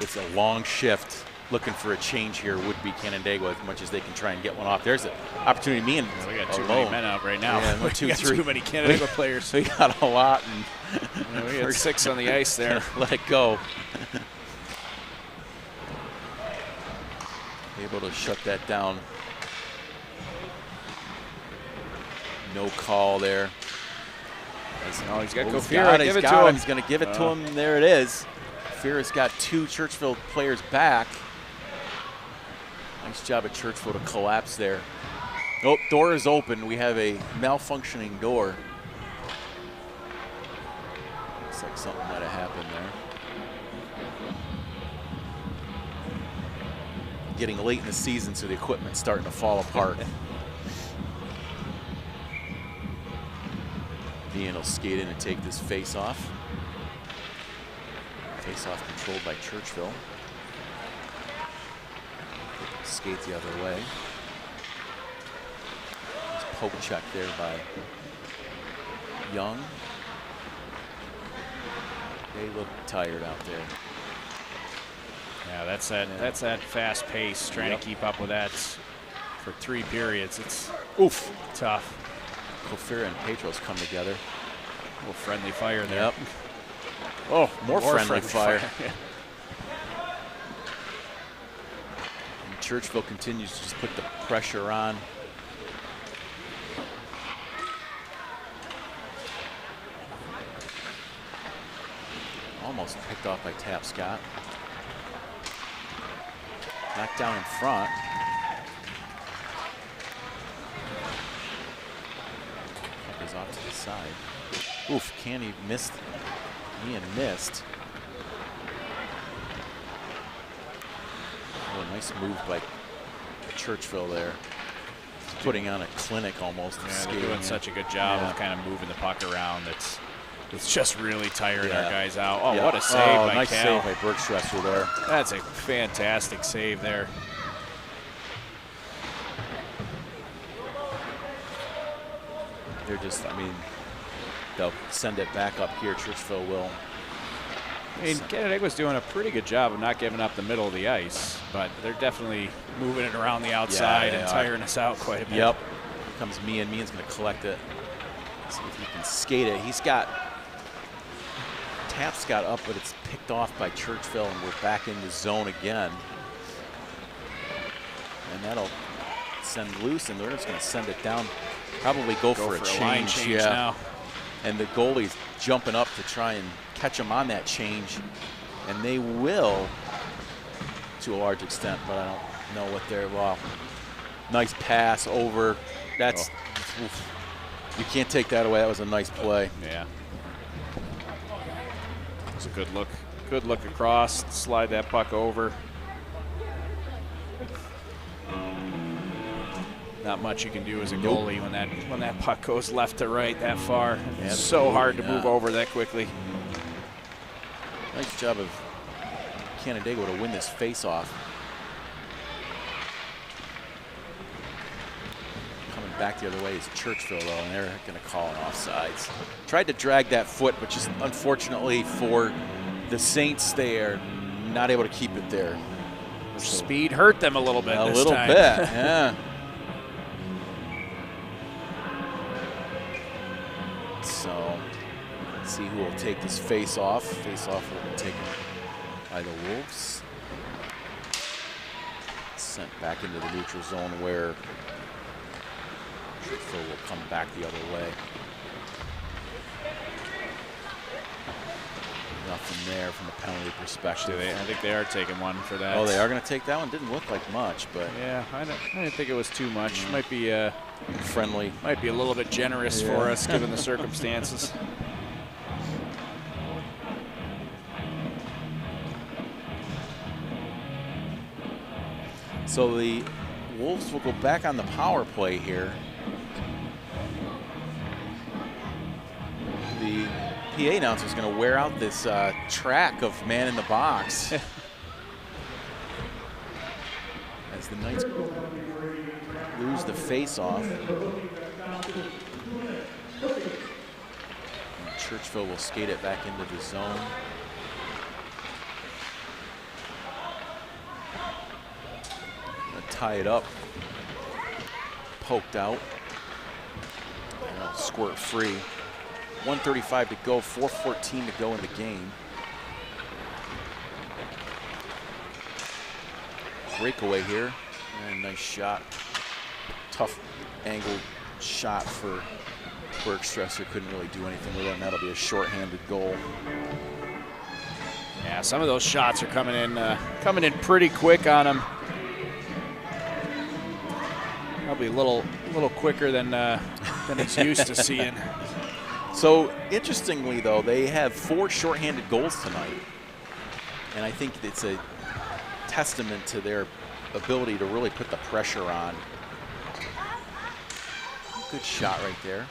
it's a long shift. Looking for a change here would be Canandaigua, as much as they can try and get one off. There's an opportunity. Me and we got too many men out right now. Yeah, we got too many Canandaigua players. We got a lot, and we got 6 on the ice there. Let it go. Able to shut that down. No call there. Oh, he's got Kofira. Give it to him. He's going to give it to him. There it is. Kofira's got 2 Churchville players back. Nice job at Churchville to collapse there. Oh, door is open. We have a malfunctioning door. Looks like something might have happened there. Getting late in the season, so the equipment's starting to fall apart. Ian will skate in and take this face-off. Face-off controlled by Churchville. Skate the other way. There's poke check there by Young. They look tired out there. Yeah, that's that fast pace, trying to keep up with that for 3 periods. It's tough. Kofira and Petros come together. A little friendly fire there. Yep. Oh, more friendly fire. Churchville continues to just put the pressure on. Almost picked off by Tapscott. Knocked down in front. Puck is off to the side. Oof, Canny missed. Ian missed. Oh, nice move by Churchville there. Putting on a clinic almost. Yeah, they're doing such a good job of kind of moving the puck around. It's just really tiring our guys out. Oh, what a save by nice Cal. save by Bergstresser there. That's a fantastic save there. They're just, I mean, they'll send it back up here. Churchville will. I mean, Canandaigua's doing a pretty good job of not giving up the middle of the ice, but they're definitely moving it around the outside and tiring us out quite a bit. Yep. Here comes Meehan. Meehan's going to collect it. See if he can skate it. He's got Tapscott up, but it's picked off by Churchville, and we're back in the zone again. And that'll send loose, and they're just going to send it down. Probably go for a change. Line change now. And the goalie's jumping up to try and catch them on that change, and they will to a large extent, but I don't know what they're. Well, nice pass over. That's oof. You can't take that away. That was a nice play. Yeah. It was a good look. Good look across. Slide that puck over. Not much you can do as a goalie when that puck goes left to right that far. It's so hard to move over that quickly. Nice job of Canandaigua to win this face-off. Coming back the other way is Churchville, though, and they're going to call an offsides. Tried to drag that foot, but just unfortunately for the Saints, they are not able to keep it there. Speed hurt them a little bit A this little time. bit, yeah. So, let's see who will take this face-off. Face-off will be taken by the Wolves. Sent back into the neutral zone where Churchville will come back the other way. Nothing there from a penalty perspective. I think they are taking one for that. Oh, they are going to take that one? Didn't look like much, but. Yeah, I didn't think it was too much. Might be friendly. Might be a little bit generous for us given the circumstances. So the Wolves will go back on the power play here. The PA announcer is going to wear out this track of man in the box. As the Knights lose the face-off. Churchville will skate it back into the zone. Tie it up. Poked out. And it'll squirt free. 1:35 to go, 4:14 to go in the game. Breakaway here. And nice shot. Tough angled shot for Bergstresser. Couldn't really do anything with it, and that'll be a shorthanded goal. Yeah, some of those shots are coming in pretty quick on them. Probably a little quicker than it's used to seeing. So interestingly, though, they have 4 shorthanded goals tonight, and I think it's a testament to their ability to really put the pressure on. Good shot right there.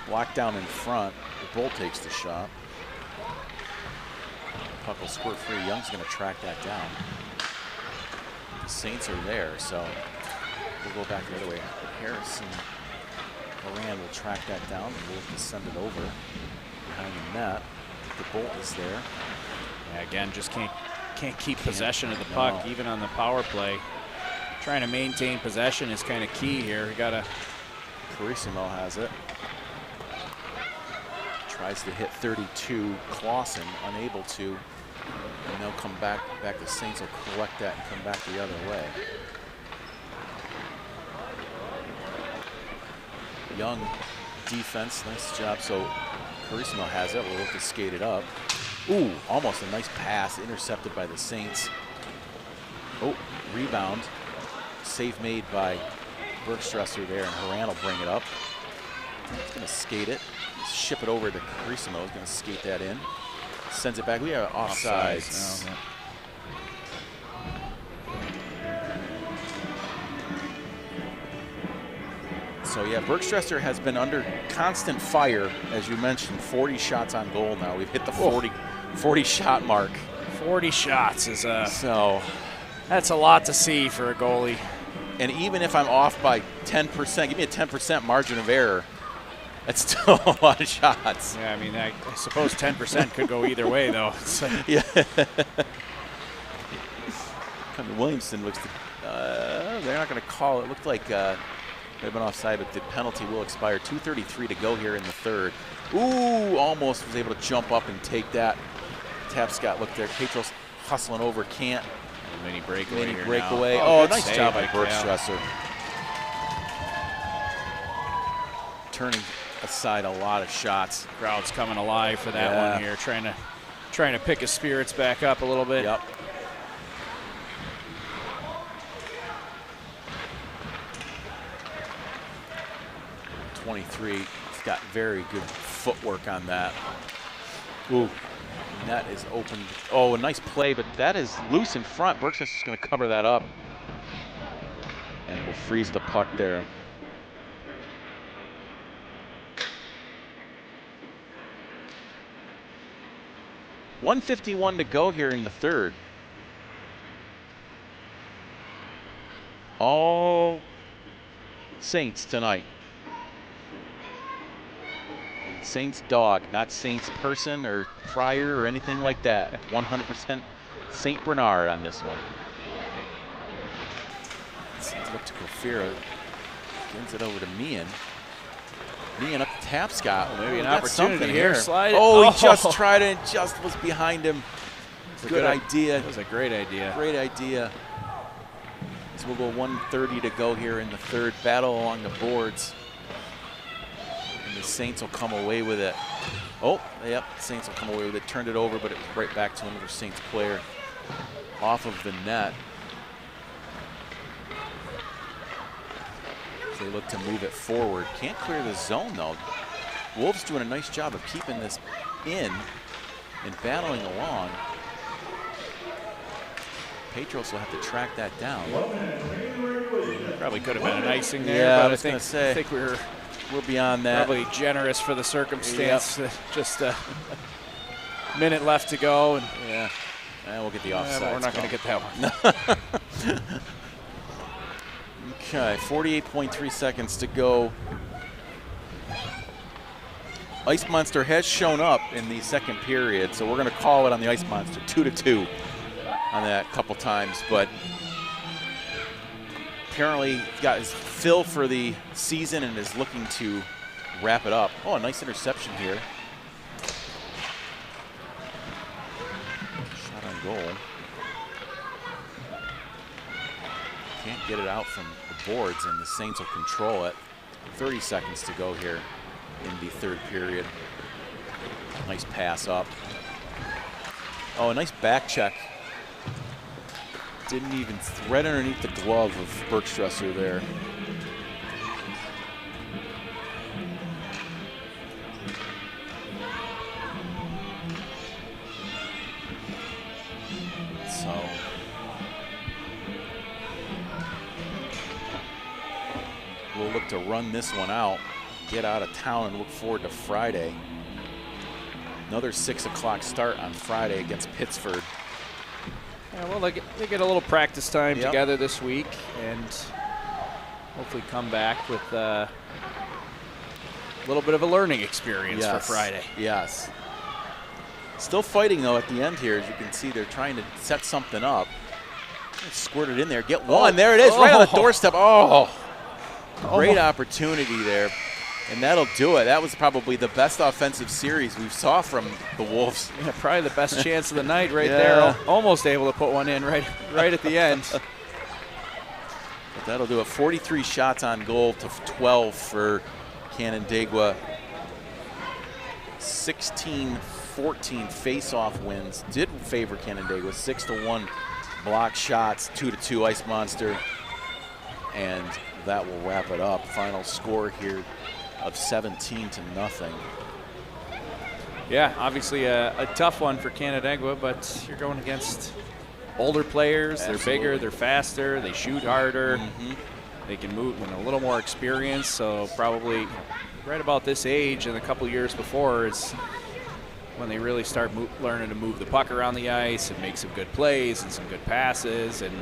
Blocked down in front. The Bull takes the shot. Puck will squirt free. Young's going to track that down. The Saints are there, so we'll go back the other way. Harris and Moran will track that down, and we'll just send it over behind the net. The Bolt is there. Yeah, again, just can't keep possession of the puck, even on the power play. Trying to maintain possession is kind of key here. We gotta. Carissimo has it. Tries to hit 32. Clausen unable to, and they'll come back. The Saints will collect that and come back the other way. young defense. Nice job. So Carissimo has it. We'll look to skate it up. Ooh, almost a nice pass. Intercepted by the Saints. Oh, rebound. Save made by Bergstresser there, and Horan will bring it up. He's going to skate it. Ship it over to Carissimo. He's going to skate that in. Sends it back. We are offsides. Oh, So yeah, Bergstresser has been under constant fire, as you mentioned. 40 shots on goal now. We've hit the 40 shot mark. 40 shots is so that's a lot to see for a goalie. And even if I'm off by 10%, give me a 10% margin of error. That's still a lot of shots. Yeah, I mean, I suppose 10% could go either way, though. Yeah. Williamson looks to, they're not going to call it. Looked like they've been offside, but the penalty will expire. 2:33 to go here in the third. Ooh, almost was able to jump up and take that. Tapscott looked there. Petros hustling over, can't. Mini breakaway. Oh, nice job by Bergstresser. Turning aside a lot of shots. Crowd's coming alive for that one here, trying to pick his spirits back up a little bit. Yep. He's got very good footwork on that. Ooh, net is open. Oh, a nice play, but that is loose in front. Bergstresser's going to cover that up, and will freeze the puck there. .151 to go here in the third. All Saints tonight. Saints dog, not Saints person or Friar or anything like that. 100% St. Bernard on this one. Let's look to Kofira. Gives it over to Meehan. Meehan up to Tapscott. Maybe an opportunity here. Slide. Oh, he just tried it and just was behind him. Good idea. It was a great idea. Great idea. So we'll go 1:30 to go here in the third. Battle along the boards. And the Saints will come away with it. Oh, yep, the Saints will come away with it. Turned it over, but it was right back to another Saints player off of the net. They look to move it forward. Can't clear the zone, though. Wolves doing a nice job of keeping this in and battling along. Petros will have to track that down. Probably could have been an icing there, but I think we're beyond that. Probably generous for the circumstance. Yep. Just a minute left to go, and we'll get the offside. We're not going to get that one. Okay, 48.3 seconds to go. Ice Monster has shown up in the second period, so we're going to call it on the Ice Monster, 2-2 on that a couple times, but apparently he's got his fill for the season and is looking to wrap it up. Oh, a nice interception here. Shot on goal. Can't get it out from the boards, and the Saints will control it. 30 seconds to go here in the third period. Nice pass up. Oh, a nice back check. Didn't even thread underneath the glove of Bergstresser there. So we'll look to run this one out, get out of town, and look forward to Friday. Another 6 o'clock start on Friday against Pittsford. Yeah, well, they get a little practice time together this week, and hopefully come back with a little bit of a learning experience for Friday. Yes. Still fighting, though, at the end here. As you can see, they're trying to set something up. Squirt it in there. Get one. There it is, right on the doorstep. Oh, great opportunity there. And that'll do it. That was probably the best offensive series we saw from the Wolves. Yeah, probably the best chance of the night right there. Almost able to put one in right at the end. But that'll do it. 43 shots on goal to 12 for Canandaigua 16-14 face-off wins did favor Canandaigua. 6-1 block shots, 2-2 Ice Monster, and that will wrap it up. Final score here of 17-0. Yeah, obviously a tough one for Canandaigua, but you're going against older players. Absolutely. They're bigger, they're faster, they shoot harder. They can move with a little more experience, so probably right about this age and a couple years before is when they really start learning to move the puck around the ice and make some good plays and some good passes. And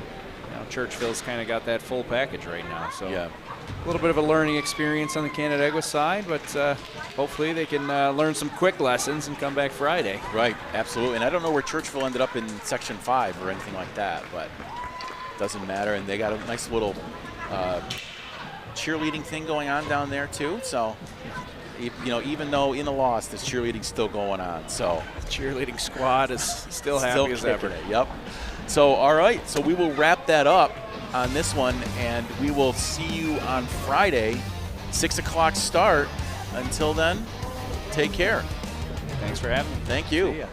Churchville's kind of got that full package right now. So Yeah. a little bit of a learning experience on the Canandaigua side, but hopefully they can learn some quick lessons and come back Friday. Right, absolutely. And I don't know where Churchville ended up in Section 5 or anything like that, but doesn't matter. And they got a nice little cheerleading thing going on down there too. So, even though in the loss, this cheerleading's still going on. So The cheerleading squad is still happy as ever. kicking it. Yep. So, all right. So we will wrap that up on this one, and we will see you on Friday, 6 o'clock start. Until then, take care. Thanks for having me. Thank you. See ya.